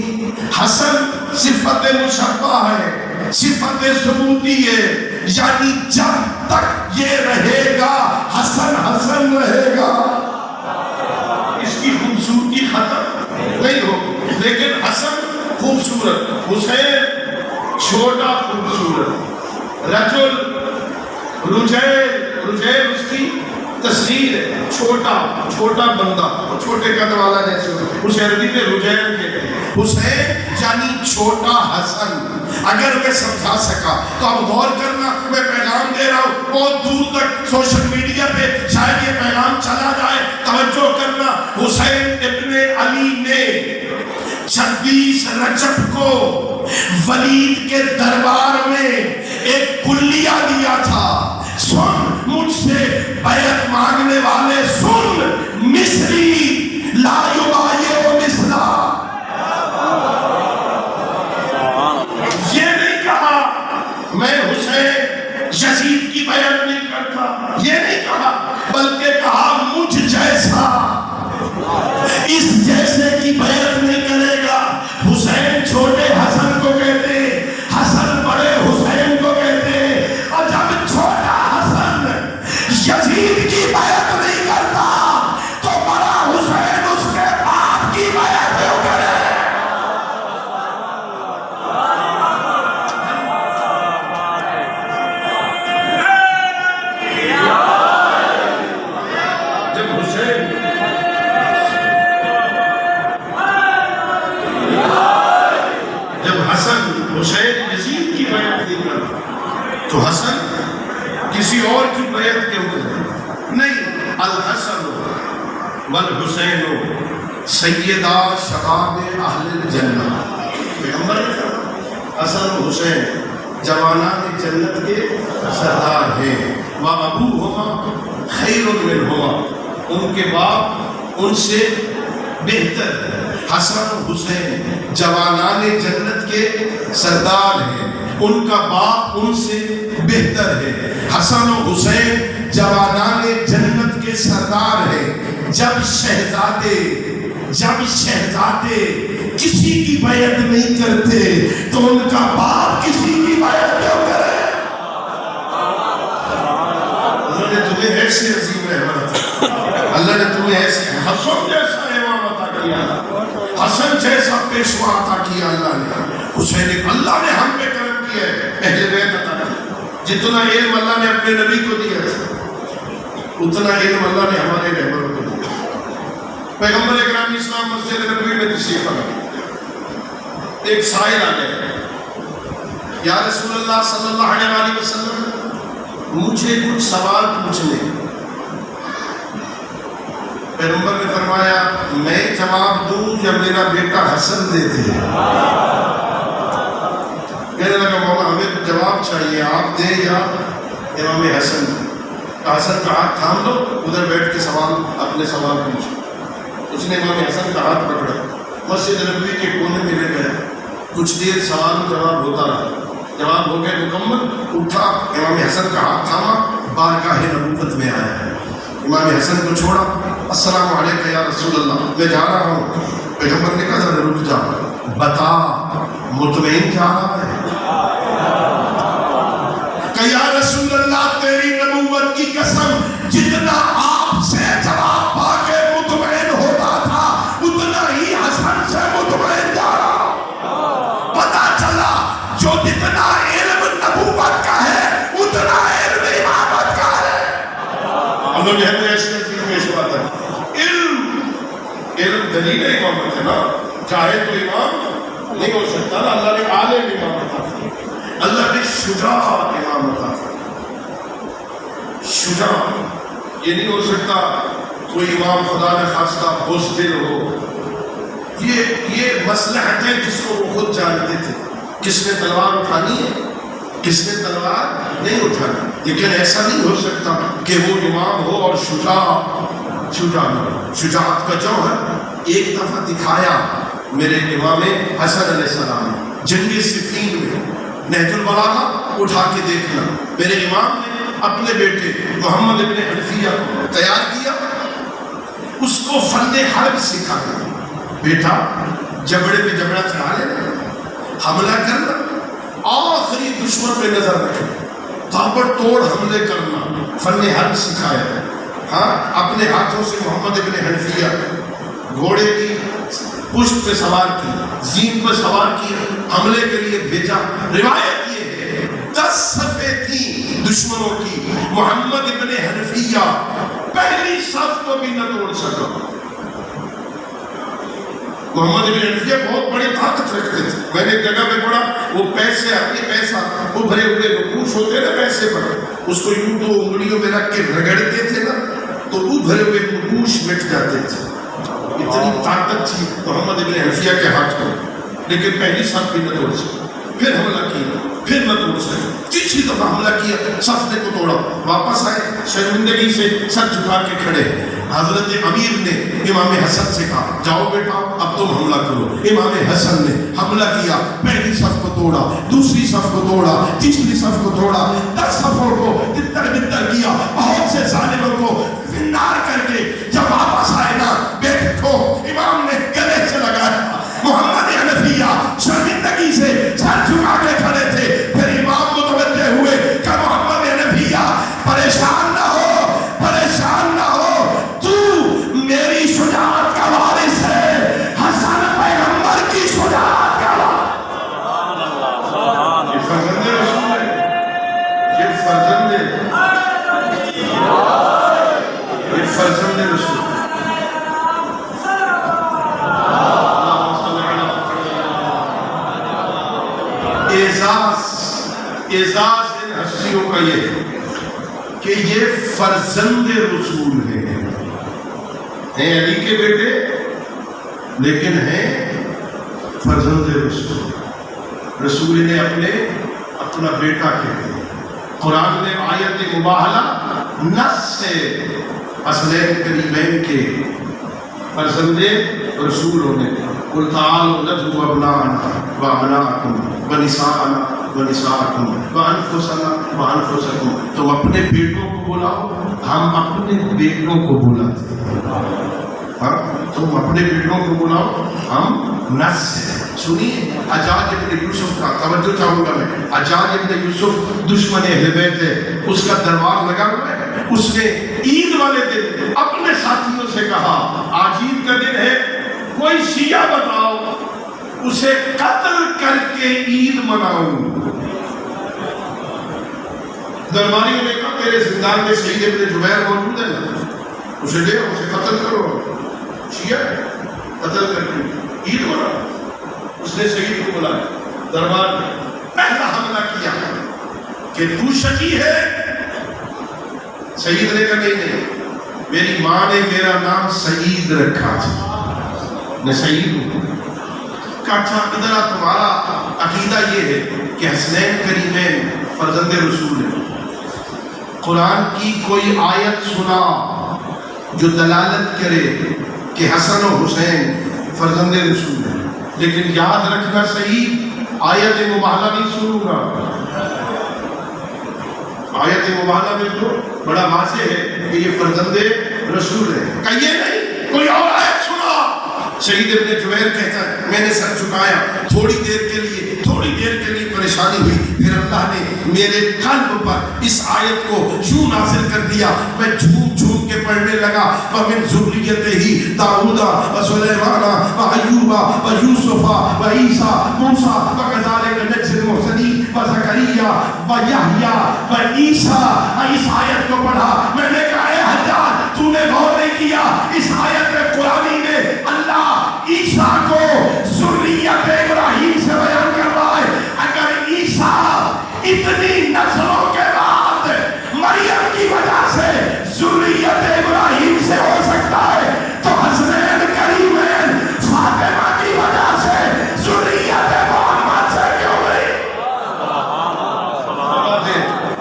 حسن صفت مشبہ ہے، صفت ثبوتی ہے، یعنی جب تک یہ رہے گا حسن حسن رہے گا، اس کی خوبصورتی ختم نہیں ہوگی. لیکن حسن خوبصورت، حسین چھوٹا خوبصورت. رجل رجیل اس کی تصغیر ہے، چھوٹا بندہ، چھوٹے قد والا جیسے اسے عربی میں رجیل کہتے ہیں. حسین یعنی چھوٹا حسن. اگر میں سمجھا سکا تو اب غور کرنا، میں پیغام دے رہا ہوں بہت دور تک سوشل میڈیا پہ شاید یہ پیغام چلا جائے، توجہ کرنا. حسین ابن علی نے 26 رجب کو ولید کے دربار میں ایک کلیہ دیا تھا. سن مجھ سے بیعت مانگنے والے سن، مصری لا یبایع مثلا. یہ نہیں کہا میں حسین یزید کی بیعت نہیں کرتا، یہ نہیں کہا، بلکہ کہا مجھ جیسا اس جیسے کی بیعت نہیں کرے گا. حسین چھوٹے حسن کو کہتے، حسن بڑے حسین کو کہتے. اور جب چھوٹا حسن یزید کی بیعت نہیں کرتا تو بڑا حسین اس کے باپ کی بیعت کیوں کرے؟ حسین یزید کی بیعت نہیں کرتا تو حسن کسی اور کی بیعت کیوں کرے؟ نہیں. الحسن والحسین سیدہ شباب اہل الجنہ. پیغمبر نے فرمایا حسن و حسین جوانان جنت کے سردار ہیں. وابوہما خیر منہما، ان کے باپ ان سے بہتر ہے. حسن و حسین جوانان جنت کے سردار ہیں، ان کا باپ ان سے بہتر ہے. حسن و حسین جوانان جنت کے سردار ہیں. جب شہزادے کسی کی بیعت نہیں کرتے تو ان کا باپ کسی کی بیعت کیوں کرے؟ اللہ نے تمہیں ایسے عظیم رحمت، اللہ نے تمہیں ایسے حسن جیسا امام عطا کیا، حسن جیسا پیشوا عطا کیا اللہ نے. حسین اللہ نے ہم پہ کرم کیا ہے، اہل بیت عطا کیا. جتنا علم اللہ نے اپنے نبی کو دیا اتنا علم اللہ نے ہمارے رہبروں کو دیا. پیغمبر اکرام اسلام مسجد نبوی میں تشریف فرما. ایک سائل آ گیا، یا رسول اللہ صلی اللہ علیہ وسلم مجھے کچھ سوال پوچھنے. پیغمبر نے فرمایا میں جواب دوں یا میرا بیٹا حسن دے دے؟ کہنے لگا مولا ہمیں جواب چاہیے، آپ دیں یا امام حسن. حسن کا ہاتھ تھام لو، ادھر بیٹھ کے سوال اپنے سوال پوچھو. اس نے امام حسن کا ہاتھ پکڑا، مسجد نبوی کے کونے میں لے گیا. کچھ دیر سوال جواب ہوتا رہا، جواب ہو گیا مکمل. اٹھا امام حسن کا ہاتھ تھاما، بارگاہ نبوت میں آیا. امام حسن کو چھوڑا، السلام علیکم یا رسول اللہ، میں جا رہا ہوں. پیغمبر نے کہا ذرا رک جا، بتا مطمئن جا رہا ہے؟ کہ یا رسول اللہ تیری نبوت کی قسم، جتنا آپ سے جواب پا کے مطمئن ہوتا تھا اتنا ہی حسن سے مطمئن جا رہا. پتا چلا جو جتنا علم نبوت کا ہے اتنا علم امامت کا ہے. اللہ نے ہمیں ایسے پیشوا تھا. علم دلیل امامت ہے نا، چاہے تو امام نہیں ہو سکتا نا. اللہ نے عالم امامت عطا، اللہ نے شجاع امامت عطا. شجاع یہ نہیں ہو سکتا کوئی امام خدا نے خواستہ بزدل ہو. یہ مصلحتیں جس کو وہ خود جانتے تھے، کس نے تلوار اٹھانی ہے کس نے تلوار نہیں اٹھانی. لیکن ایسا نہیں ہو سکتا کہ وہ امام ہو اور شجاع ہو. شجاعت کا جوہر ایک دفعہ دکھایا میرے امام حسن علیہ السلام جنگ صفین میں. نہج البلاغہ اٹھا کے دیکھنا، میرے امام نے اپنے بیٹے محمد ابن حنفیہ کو تیار کیا، اس کو فن حرب سکھایا، بیٹا جبڑے پہ جبڑا چڑھا لینا، حملہ کرنا، آخری دشمن پہ نظر رکھنا، تابڑ توڑ حملے کرنا، فن حرب سکھایا۔ ہاں، اپنے ہاتھوں سے محمد ابن حنفیہ گھوڑے کی پشت پہ سوار کی، زین پہ سوار کی، حملے کے لیے بھیجا۔ روایت یہ ہے 10 صفیں تھیں دشمنوں کی، محمد ابن حنفیہ پہلی صف کو بھی نہ توڑ سکا۔ محمد ابن حنفیہ بہت بڑی طاقت رکھتے تھے، میں نے ایک جگہ پہ پڑھا، وہ پیسے اپنے پیسہ وہ بھرے ہوئے نقوش ہوتے نا پیسے پر، اس کو یوں 2 انگلیوں میں رکھ کے رگڑتے تھے نا تو وہ بھرے ہوئے نقوش مٹ جاتے تھے۔ اتنی طاقت تھی محمد ابن حنفیہ کے ہاتھ میں، لیکن پہلی صف بھی نہ توڑ سکے۔ پھر حملہ کیا، پھر نہ توڑ سکے، تیسری دفعہ حملہ کیا، صف نے کو توڑا، واپس آئے، شرمندگی سے سر جھکا کے کھڑے۔ حضرت امیر نے امام حسن سے کہا جاؤ بیٹا اب تم حملہ کرو۔ امام حسن نے حملہ کیا، پہلی صف کو توڑا، دوسری صف کو توڑا، تیسری صف کو توڑا، 10 صفوں کو تتر بتر کیا، بہت سے ظالموں کو فنار کر کے جب واپس آئے نا بیٹے کو امام نے گلے سے لگایا۔ محمد حنفیہ شرمندگی سے سر جھکا کے کھڑے تھے۔ پھر امام متوجہ ہوئے کہ محمد حنفیہ پریشان نہ ہو، پریشان نہ ہو، تو میری شجاعت کا وارث ہے، حسن پیغمبر کی شجاعت کا وارث۔ یہ فرزند رسول ہے، یہ فرزند رسول۔ اعزاز ان ہستیوں کا یہ ہے کہ یہ فرزند رسول ہیں علی کے بیٹے، لیکن ہیں فرزند رسول۔ رسول نے اپنا بیٹا کہتے ہیں۔ قرآن نے آیت مباہلہ نص سے اصلین کریمین کے فرزند رسول ہونے قل تعالوا ندعو ابناءنا وابناءکم ونساءنا ونساءکم وانفسنا وانفسکم، تم اپنے بیٹوں کو بلاؤ، ہم اپنے بیٹوں کو بلاتے ہیں۔ تم اپنے بیٹوں کو بلاؤ، ہم نس سے۔ سنیے حجاج ابن یوسف کا، توجہ چاہوں گا میں، حجاج ابن یوسف دشمن اہل بیت ہے، اس کا دربار لگا ہوا ہے۔ اس نے عید والے دن اپنے ساتھیوں سے کہا آج عید کا دن ہے، کوئی شیعہ بتاؤ اسے قتل کر کے عید مناؤں۔ درباریوں نے کہا تیرے زندان میں سعید ابن جبیر موجود ہے نا، اسے لے اسے قتل کرو، شیعہ قتل کر کے عید مناؤ۔ اس نے سعید کو بلایا دربار میں، پہلا حملہ کیا کہ تو شکی ہے؟ سعید نے کہا نہیں، میری ماں نے میرا نام سعید رکھا تھا، میں سعید ہوں۔ کہا اچھا ادھر تمہارا عقیدہ یہ ہے کہ حسنین کریمین فرزند رسول ہے، قرآن کی کوئی آیت سنا جو دلالت کرے کہ حسن و حسین فرزند رسول ہے، لیکن یاد رکھنا صحیح آیت مباہلہ نہیں سنوں گا۔ آیت مباہلہ میں تو بڑا واضح ہے کہ یہ فرزند رسول ہے، کہیے نہیں کوئی اور آیت سنا۔ سعید ابن جبیر کہتا ہے میں نے سر جھکایا، تھوڑی دیر کے لیے پریشانی ہوئی، پھر اللہ نے میرے قلب پر اس آیت کو یوں نازل کر دیا، میں جھوم جھوم کے پڑھنے لگا وَمِن ذُرِّيَّتِهِ داؤد وسلیمان وایوب ویوسف وعیسیٰ موسیٰ وکذالک نجزی المحسنین وزکریا ویحییٰ وعیسیٰ۔ اس آیت کو پڑھا، میں نے کہا اے حجاج تو نے غور نہیں کیا، اس آیت میں قرآنی میں اللہ عیسیٰ کو ذریت ابراہیم سے بیان کر رہا ہے۔ اگر عیسیٰ اتنی نسلوں کے بعد مریم کی وجہ سے ذریت ابراہیم سے ہو سکتا ہے تو حسنین کریمین فاطمہ کی وجہ سے ذریت محمد سے کیوں نہیں؟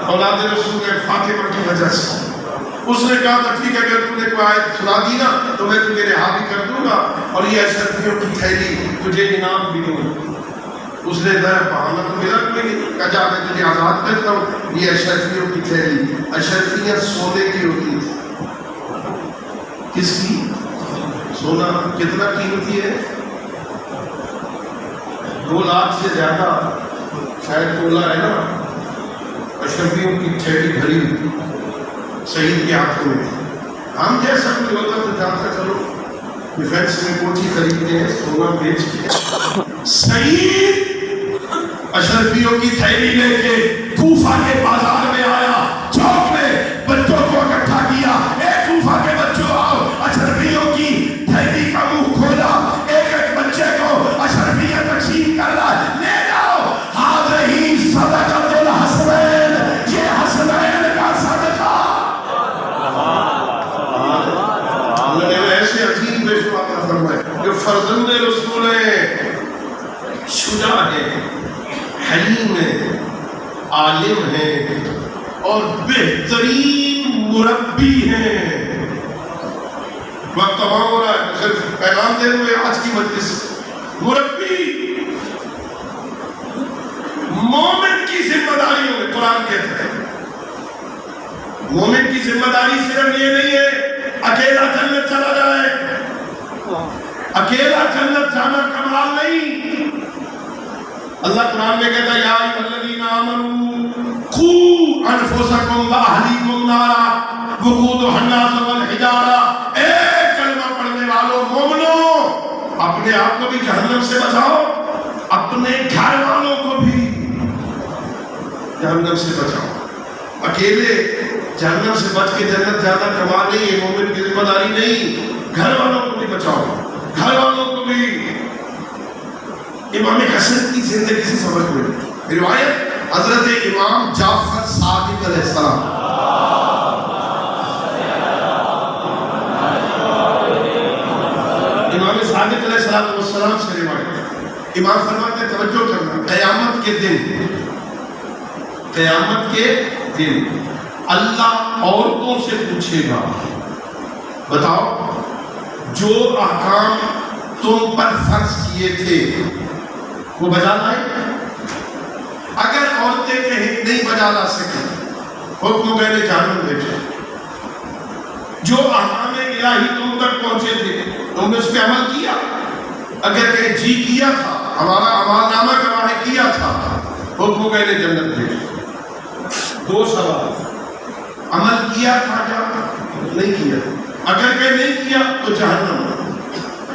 اولاد رسول فاطمہ کی وجہ سے۔ اس نے کہا تھا ٹھیک ہے اگر تو نے کوئی آیت سنا دی نا تو میں تجھے رہا بھی کر دوں گا اور یہ اشرفیوں کی تھیلی تجھے انعام بھی دوں گا۔ اس نے بہانہ تو ملا نہیں کہ جا میں تجھے آزاد کرتا ہوں. یہ اشرفیوں کی تھیلی. اشرفیاں سونے کی ہوتی تھی. کس کی؟ سونا کتنا قیمتی ہے؟ 2 لاکھ سے زیادہ شاید تولا ہے نا. اشرفیوں کی تھیلی بھری سعید کے ہاتھوں میں تھی. ہم جیسا کوئی ہوتا تو جانتا چلو ڈیفینس میں کوٹھی خریدتے ہیں سونا بیچ کے. سعید اشرفیوں کی تھیلی لے کے کوفہ کے بازار میں آیا. چوک میں بچوں کو اکٹھا کیا. اے کوفہ کے بچوں آؤ. اشرفیوں کی تھیلی کا منہ کھولا. ایک ایک بچے کو اشرفیاں تقسیم کر رہا ہے. لے جاؤ حاضرہی صدقۃ الحسنین. یہ حسنین کا صدقہ. اللہ نے ایسے عظیم بے شمار عطا فرمائے جو فرزند رسول ہیں. شجاع ہیں, حلیم ہیں, عالم ہیں اور بہترین مربی ہیں. وقت تمام ہو رہا ہے, صرف پیغام دے ہوئے آج کی مجلس. مربی مومن کی ذمہ داریوں میں قرآن کہتا ہے مومن کی ذمہ داری صرف یہ نہیں ہے اکیلا جنت چلا جائے. اکیلا جنت جانا کمال نہیں. اللہ قرآن میں کہتا ہے یا ایھا الذین آمنوا قوا انفسکم واہلیکم نارا وقودھا الناس والحجارہ. اے کلمہ پڑھنے والوں مومنو, اپنے آپ کو بھی جہنم سے بچاؤ, اپنے گھر والوں کو بھی جہنم سے بچاؤ. اکیلے جہنم سے بچ کے جنت جانا کمال نہیں ہے, مومن کی ذمہ داری نہیں. گھر والوں کو بھی بچاؤ, گھر والوں کو بھی. امام حسن کی زندگی سے سمجھ میں روایت حضرت امام جعفر صادق علیہ السلام امام صادق علیہ السلام سے روایت. امام فرماتے توجہ کرنا, قیامت کے دن اللہ عورتوں سے پوچھے گا بتاؤ جو احکام تم پر فرض کیے تھے وہ بجا لائے. اگر عورتیں کہیں نہیں بجا لا سکیں حکم میں نے جہنم بھیجا. جو احکام الہی تم تک پہنچے تھے تم نے اس پہ عمل کیا. اگر کہیں جی کیا تھا, ہمارا عمال نامہ گواہ کیا تھا, حکم میں نے جنت بھیجا. 2 سوال, عمل کیا تھا کیا نہیں کیا؟ اگر کہ نہیں کیا تو جہنم,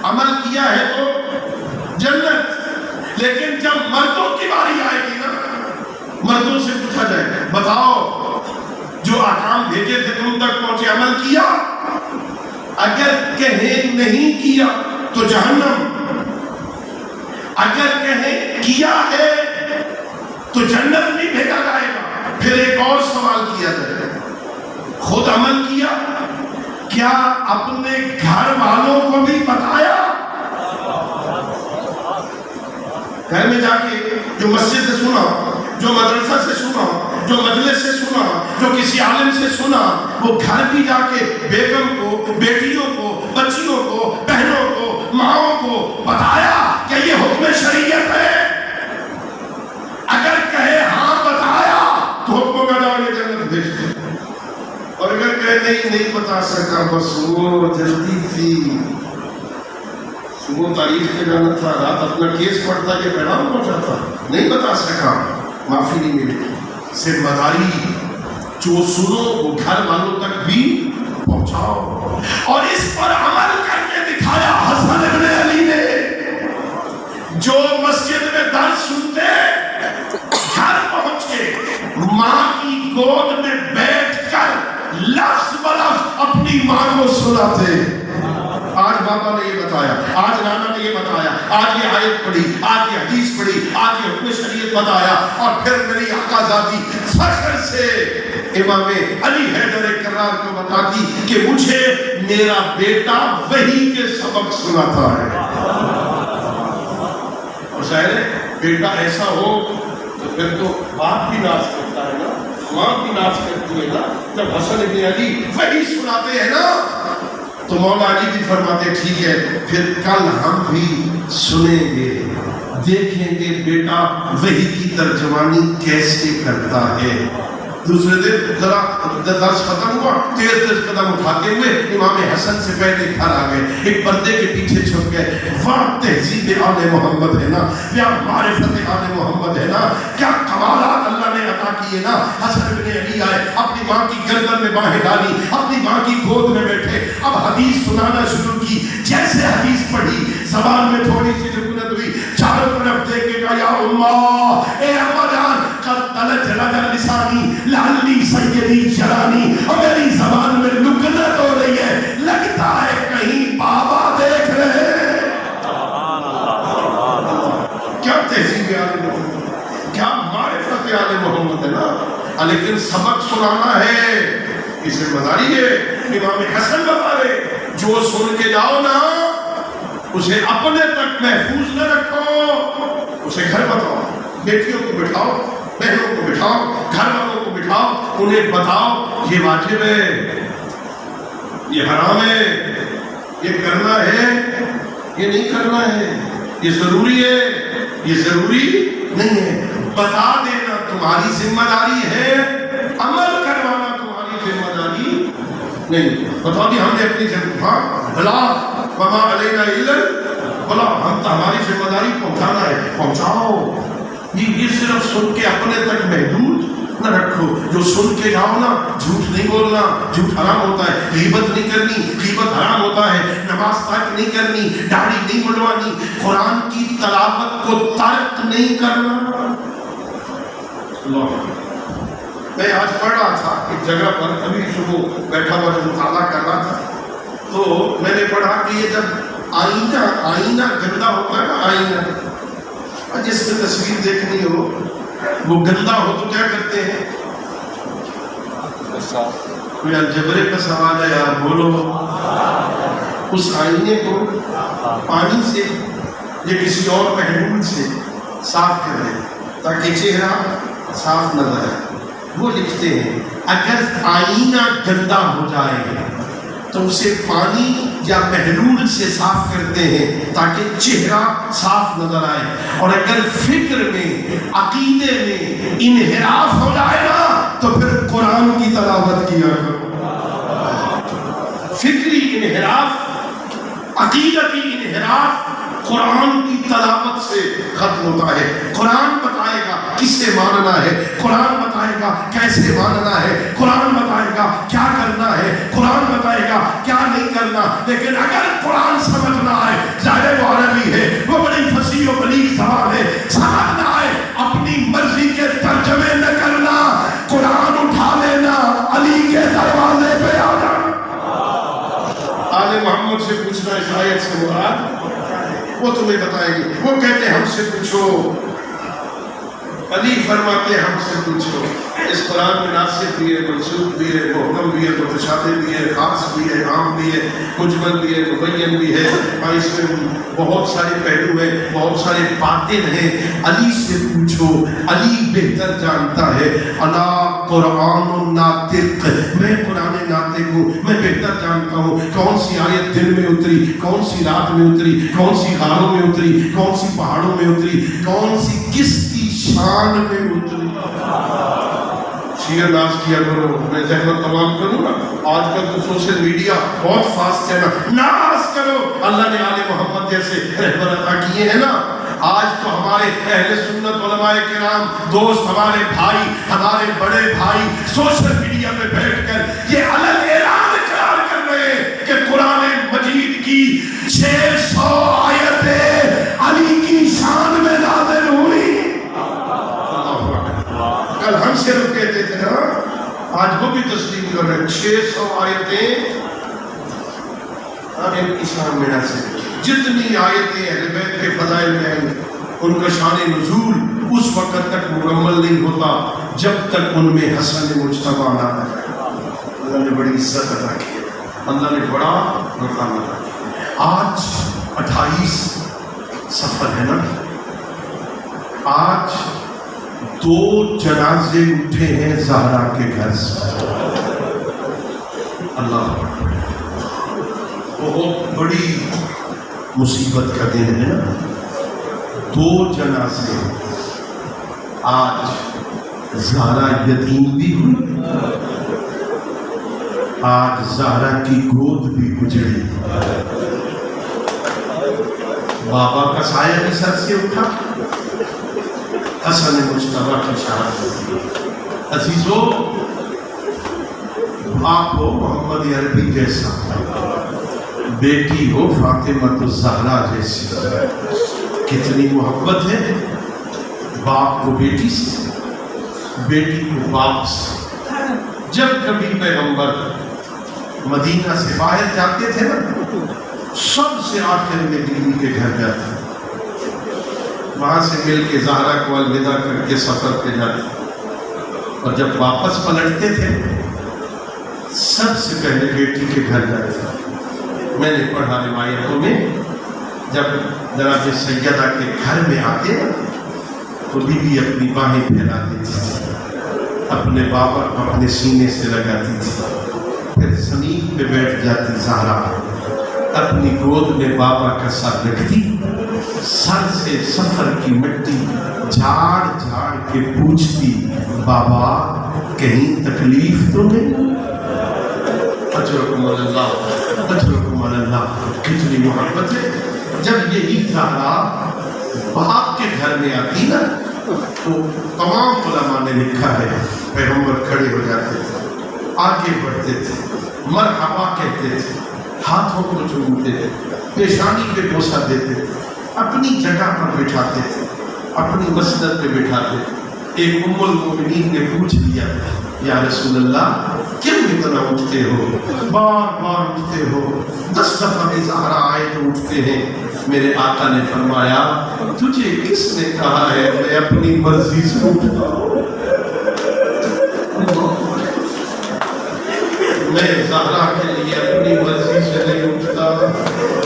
عمل کیا ہے تو جنت. لیکن جب مردوں کی باری آئے گی نا, مردوں سے پوچھا جائے گا بتاؤ جو احکام بھیجے تھے تم تک پہنچے, عمل کیا؟ اگر کہیں نہیں کیا تو جہنم, اگر کہیں کیا ہے تو جنت نہیں بھیجا جائے گا. پھر ایک اور سوال کیا جائے گا, خود عمل کیا, کیا اپنے گھر والوں کو بھی بتایا؟ گھر میں جا کے جو مسجد سے سنا, جو مدرسہ سے سنا, جو مجلس سے سنا, جو کسی عالم سے سنا, وہ گھر بھی جا کے بیگم کو, بیٹیوں کو, بچیوں کو, بہنوں کو, ماؤں کو بتایا کہ یہ حکم شریعت ہے. اگر کہے ہاں بتایا تو حکم کا جا کے جنت بھیج دے. اور اگر کہے نہیں بتا سکا, بس وہ جلدی تھی, صبح تاریخ کے جانا تھا, رات اپنا کیس پڑھتا کہ پیغام پہنچاتا, نہیں بتا سکا, معافی نہیں ملی. ذمہ داری جو سنو وہ گھر والوں تک بھی پہنچاؤ. اور اس پر عمل کر کے دکھایا حسن ابن علی نے, جو مسجد میں درس سنتے گھر پہنچ کے ماں کی گود میں بیٹھ کر لفظ بلفظ اپنی ماں کو سناتے. آج بابا نے یہ بتایا, آج نانا نے یہ بتایا, آج یہ آیت پڑھی, آج یہ حدیث پڑھی, آج یہ حکم شریعت بتایا. اور پھر میری آقا ذاتی فخر سے امام علی حیدر کرار کو بتاتی کہ مجھے میرا بیٹا وحی کے سبق سناتا ہے. اور ظاہر ہے بیٹا ایسا ہو تو پھر تو باپ بھی ناز کرتا ہے نا, ماں بھی ناز کرتی ہے نا. جب حسن ابن علی وحی سناتے ہیں نا تو مولا علی بھی فرماتے ٹھیک ہے پھر کل ہم بھی سنیں گے. دیکھیں گے بیٹا وحی کی ترجمانی کیسے کرتا ہے۔ دوسرے دن ذرا درس ختم ہوا، تیز قدم اٹھاتے ہوئے امام حسن سے پہلے گھر آ گئے، ایک پردے کے پیچھے چھپ گئے۔ واہ تہذیب آل محمد ہے نا، کیا معرفت آل محمد ہے نا، کیا کمالات اللہ نے عطا کیے نا۔ حسن بن علی آئے، اپنی ماں کی گردن میں باہیں ڈالی، اپنی ماں کی گود میں بیٹھے، اب حدیث سنانا شروع کی۔ جیسے حدیث پڑھی زبان میں تھوڑی سی سکونت ہوئی، چاروں طرف دیکھ کے کہا یا اماں، اے اماں جان، قد تلج لجا لسانی لعلی سیدی جرانی، اور میری زبان میں لکنت ہو رہی ہے، لگتا ہے کہیں بابا دیکھ رہے ہیں۔ کیا تہذیب آل محمد، کیا معرفت آل محمد ہے نا۔ لیکن سبق سنانا ہے، یہ ذمہ داری ہے۔ امام حسن بتا رہے جو سن کے جاؤ نا اسے اپنے تک محفوظ نہ رکھو، اسے گھر بتاؤ، بیٹیوں کو بٹھاؤ، بہنوں کو بٹھاؤ، گھر والوں کو بٹھاؤ، انہیں بتاؤ یہ واجب ہے، یہ حرام ہے، یہ کرنا ہے، یہ نہیں کرنا ہے، یہ ضروری ہے، یہ ضروری نہیں ہے۔ بتا دینا تمہاری ذمہ داری ہے، عمل کروانا تمہاری ذمہ داری نہیں۔ بتا دی ہم نے اپنی ذمہ بھلا وما علینا الا بھلا، ہم تو ہماری ذمہ داری پہنچانا ہے، پہنچاؤ۔ یہ صرف سن کے اپنے تک محدود نہ رکھو، جو سن کے جاؤ نا، جھوٹ نہیں بولنا، جھوٹ حرام ہوتا ہے، غیبت نہیں کرنی، غیبت حرام ہوتا ہے، نماز ترک نہیں کرنی، داڑھی نہیں منڈوانی، قرآن کی تلاوت کو ترک نہیں کرنا۔ میں آج پڑھ رہا تھا ایک جگہ پر، ابھی صبح بیٹھا ہوا جو مطالعہ کر رہا تھا تو میں نے پڑھا کہ یہ جب آئینہ گندا ہوتا ہے نا، آئینہ جس میں تصویر دیکھنی ہو وہ گندا ہو تو کیا کرتے ہیں؟ کوئی الجبرے کا سوال ہے یار، بولو۔ اس آئینے کو پانی سے یا کسی اور محلول سے صاف کر دیں تاکہ چہرہ صاف نظر آئے۔ وہ لکھتے ہیں اگر آئینہ گندا ہو جائے تو اسے پانی یا محلول سے صاف کرتے ہیں تاکہ چہرہ صاف نظر آئے۔ اور اگر فکر میں، عقیدے میں انحراف ہو جائے نا تو پھر قرآن کی تلاوت کیا کرو۔ فکری انحراف، عقیدتی انحراف قرآن کی تلاوت سے ختم ہوتا ہے۔ قرآن بتائے گا کسے ماننا ہے، قرآن بتائے گا کیسے ماننا ہے، قرآن بتائے گا کیا کرنا ہے، قرآن بتائے گا کیا نہیں کرنا۔ لیکن اگر قرآن سمجھ نہ آئے، ظاہر وہ عربی ہے، وہ بڑی فصیح و بلیغ زبان ہے، سمجھ نہ آئے، اپنی مرضی کے ترجمے نہ کرنا، قرآن اٹھا لینا، علی کے دروازے پہ آ جانا۔ آل محمد سے پوچھنا اس آیت سے مراد وہ تمہیں بتائیں گے۔ وہ کہتے ہم سے پوچھو، علی فرماتے ہم سے پوچھو۔ اس قرآن میں ناسخ بھی ہے، منسوخ بھی ہے، محکم بھی ہے، متشابہ بھی ہے، خاص بھی ہے، عام بھی ہے، مجمل بھی ہے، مبین بھی ہے، اور اس میں بہت سارے پہلو ہیں، بہت سارے باطن ہیں۔ علی سے پوچھو، علی بہتر جانتا ہے۔ الا قرآن ناطق، میں قرآن ناطق ہوں، میں بہتر جانتا ہوں کون سی آیت دن میں اتری، کون سی رات میں اتری، کون سی غاروں میں اتری، کون سی پہاڑوں میں اتری، کون سی کس کی شان میں اتری۔ شیعہ ناز کیا کرو، میں زحمت تمام کروں نا، آج کل تو سوشل میڈیا بہت فاسٹ ہے نا، ناز کرو۔ اللہ نے آل محمد جیسے رہبر عطا کیے ہیں نا۔ آج تو ہمارے اہل سنت علماء کرام، دوست، ہمارے بھائی، ہمارے بڑے بھائی سوشل میڈیا پہ بیٹھ کر یہ الگ اعلان اقرار کر رہے ہیں کہ قرآن مجید کی 600 آیتیں علی کی شان میں نازل ہوئی۔ کل ہم صرف کہتے تھے نا، آج وہ بھی تسلیم کر رہے ہیں 600 آیتیں ان کی شان میں نازل۔ جتنی آیتیں اہل بیت کے فضائل میں آئیں ان کا شان نزول اس وقت تک مکمل نہیں ہوتا جب تک ان میں حسن مجتبی نہ آئے۔ اللہ نے بڑی عزت عطا کی، اللہ نے بڑا مقام عطا کیا۔ آج 28 سفر ہے نا، آج 2 جنازے اٹھے ہیں زہرا کے گھر سے۔ اللہ بہت بڑی مصیبت کا دن ہے نا، دو جنازے، آج زہرا یتیم بھی ہوئی، آج زہرا کی گود بھی اجڑی، بابا کا سایہ بھی سر سے اٹھا، حسن مجتبیٰ کی شہادت ہوئی۔ عزیزو، باپ ہو محمد عربی جیسا، بیٹی ہو فاطمہ الزہرا جیسی، کتنی محبت ہے باپ کو بیٹی سے، بیٹی کو باپ سے۔ جب کبھی پیغمبر مدینہ سے باہر جاتے تھے نا، سب سے آخر میں بیوی کے گھر جاتے، وہاں سے مل کے زہرا کو الوداع کر کے سفر پہ جاتے، اور جب واپس پلٹتے تھے سب سے پہلے بیٹی کے گھر جاتے۔ میں نے پڑھا روایتوں میں، جب جناب سیدہ کے گھر میں آتے تو بیوی اپنی باہیں پھیلاتی تھی، اپنے بابا کو اپنے سینے سے لگاتی تھی، پھر زمین پہ بیٹھ جاتی زہرا، اپنی گود میں بابا کا سر رکھتی، سر سے سفر کی مٹی جھاڑ جھاڑ کے پوچھتی، بابا کہیں تکلیف تو نہیں؟ اجرکم اللہ، اجرکم اللہ، کتنی محبت ہے۔ جب یہی زہرا باپ کے گھر میں آتی نا تو تمام علماء نے لکھا ہے پیغمبر کھڑے ہو جاتے تھے، آگے بڑھتے تھے، مرحبا کہتے تھے، ہاتھوں کو چومتے تھے، پیشانی پہ بوسہ دیتے تھے، اپنی جگہ پر بٹھاتے تھے، اپنی مسند پہ بٹھاتے تھے۔ ایک ام المومنین نے پوچھ لیا، یا رسول اللہ کیوں اتنا اٹھتے ہو، بار بار اٹھتے ہو، 10 دفعہ بھی زہرا آئے تو اٹھتے ہیں؟ میرے آقا نے فرمایا، تجھے کس نے کہا ہے میں اپنی مرضی سے اٹھتا ہوں؟ میں زہرا کے لیے اپنی مرضی سے نہیں اٹھتا۔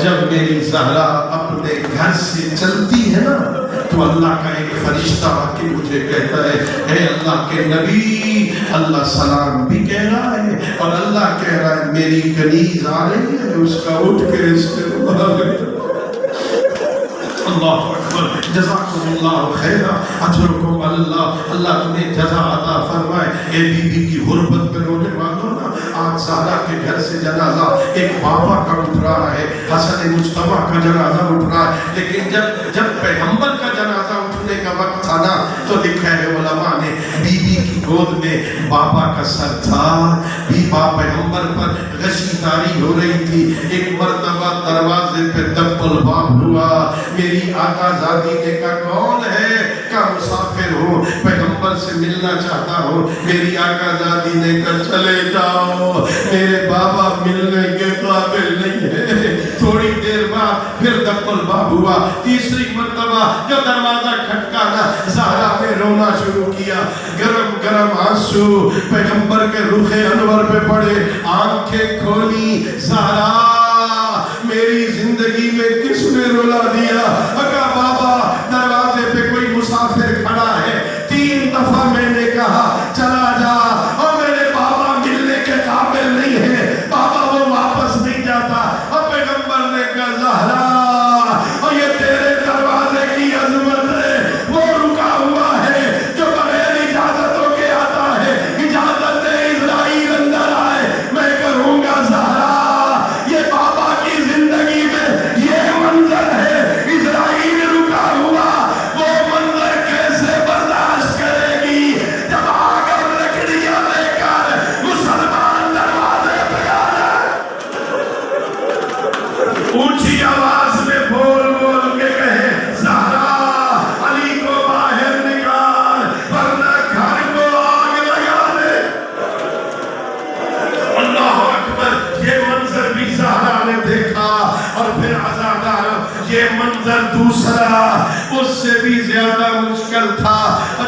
جب میری زہرا اپنے گھر سے چلتی ہے نا تو اللہ کا ایک فرشتہ آ کے مجھے کہتا ہے، اے اللہ کے نبی، اللہ سلام بھی کہہ رہا ہے اور اللہ کہہ رہا ہے میری کنیز آ رہی ہے، اس کا اٹھ کے استقبال۔ اللہ اکبر، جزاکم اللہ خیرہ، اجرکم اللہ، اللہ تمہیں جزا عطا فرمائے۔ اے بی بی کی غربت میں رونے والوں نا، آج زہرا کے گھر سے جنازہ ایک بابا کا اٹھ رہا ہے، حسن مجتبیٰ کا جنازہ اٹھ رہا ہے، لیکن جب پیغمبر کا جنازہ اٹھنے کا وقت تھا نا تو لکھا ہے علماء نے، بی بی کی گود میں بابا کا سر تھا، بابا پیغمبر پر غشی طاری ہو رہی تھی۔ ایک مرتبہ دروازے پہ دق الباب ہوا، میری آقا زادی نے کہا کون ہے؟ کہا مسافر ہوں، پیغمبر سے ملنا چاہتا ہوں۔ میری آقا زادی نے کہا چلے جاؤ، میرے بابا ملنے کے قابل نہیں ہے۔ تھوڑی دیر بعد پھر دق الباب ہوا، تیسری مرتبہ جو دروازہ کھٹکانا، زہرا نے رونا شروع کیا، گرم گرم آنسو پیغمبر کے رخ انور پہ پڑے، آنکھیں کھولی، زہرا میری زندگی میں کس نے رلا دیا؟ اگا بابا دروازے پہ کوئی مسافر کھڑا ہے، 3 دفعہ میں نے کہا چلا جا، اور میرے بابا ملنے کے قابل نہیں ہے، بابا وہ واپس نہیں جاتا۔ اور پیغمبر نے کہا زہرا، اور یہ تیرے دروازے کی عظمت ہے، وہ رکا ہوا ہے جو بغیر اجازتوں کے آتا ہے، اجازت دے اسرائیل اندر آئے، میں کروں گا زہرا۔ یہ بابا کی زندگی میں یہ منظر ہے، اسرائیل رکا ہوا، وہ منظر کیسے برداشت کرے گی جب آگر لکڑیاں لے کر مسلمان دروازے پہ آ جائے؟ اونچی آواز میں بول بول کے کہے زہرا علی کو باہر نکال ورنہ گھر کو آگ لگا دے۔ اللہ اکبر، یہ منظر بھی زہرا نے دیکھا، اور پھر عزادار یہ منظر دوسرا اس سے بھی زیادہ مشکل تھا،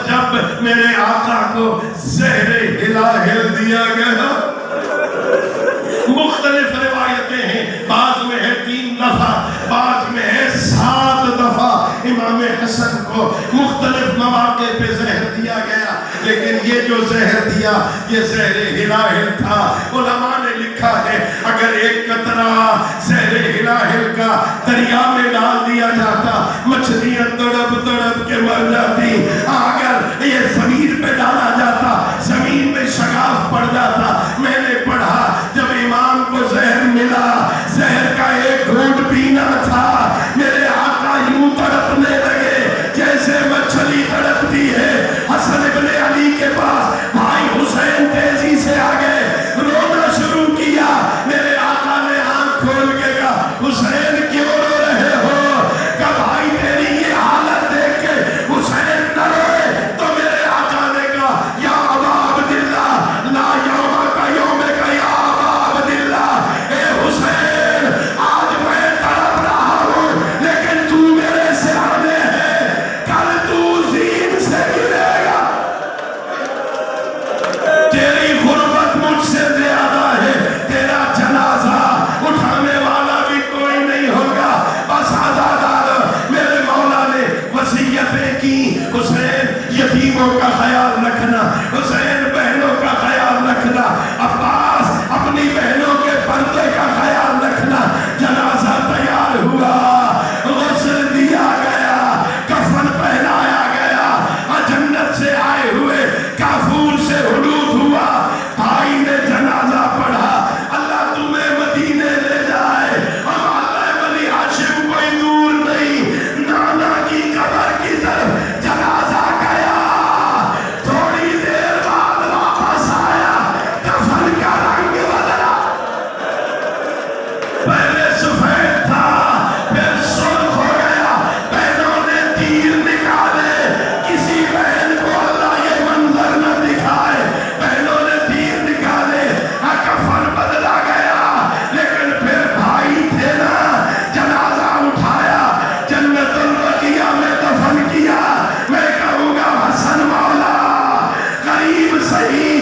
جب میرے آقا کو زہر ہلاہل دیا گیا۔ مختلف روایتیں ہیں، بعض میں ہے 3 دفعہ، بعض میں ہے 7 دفعہ امام حسن کو مختلف مواقع پہ زہر دیا گیا، لیکن یہ جو زہر دیا یہ زہر ہلاہل تھا۔ علماء نے لکھا ہے اگر ایک قطرہ زہر ہلاہل کا دریا میں ڈال دیا جاتا، مچھلیاں تڑپ صحیح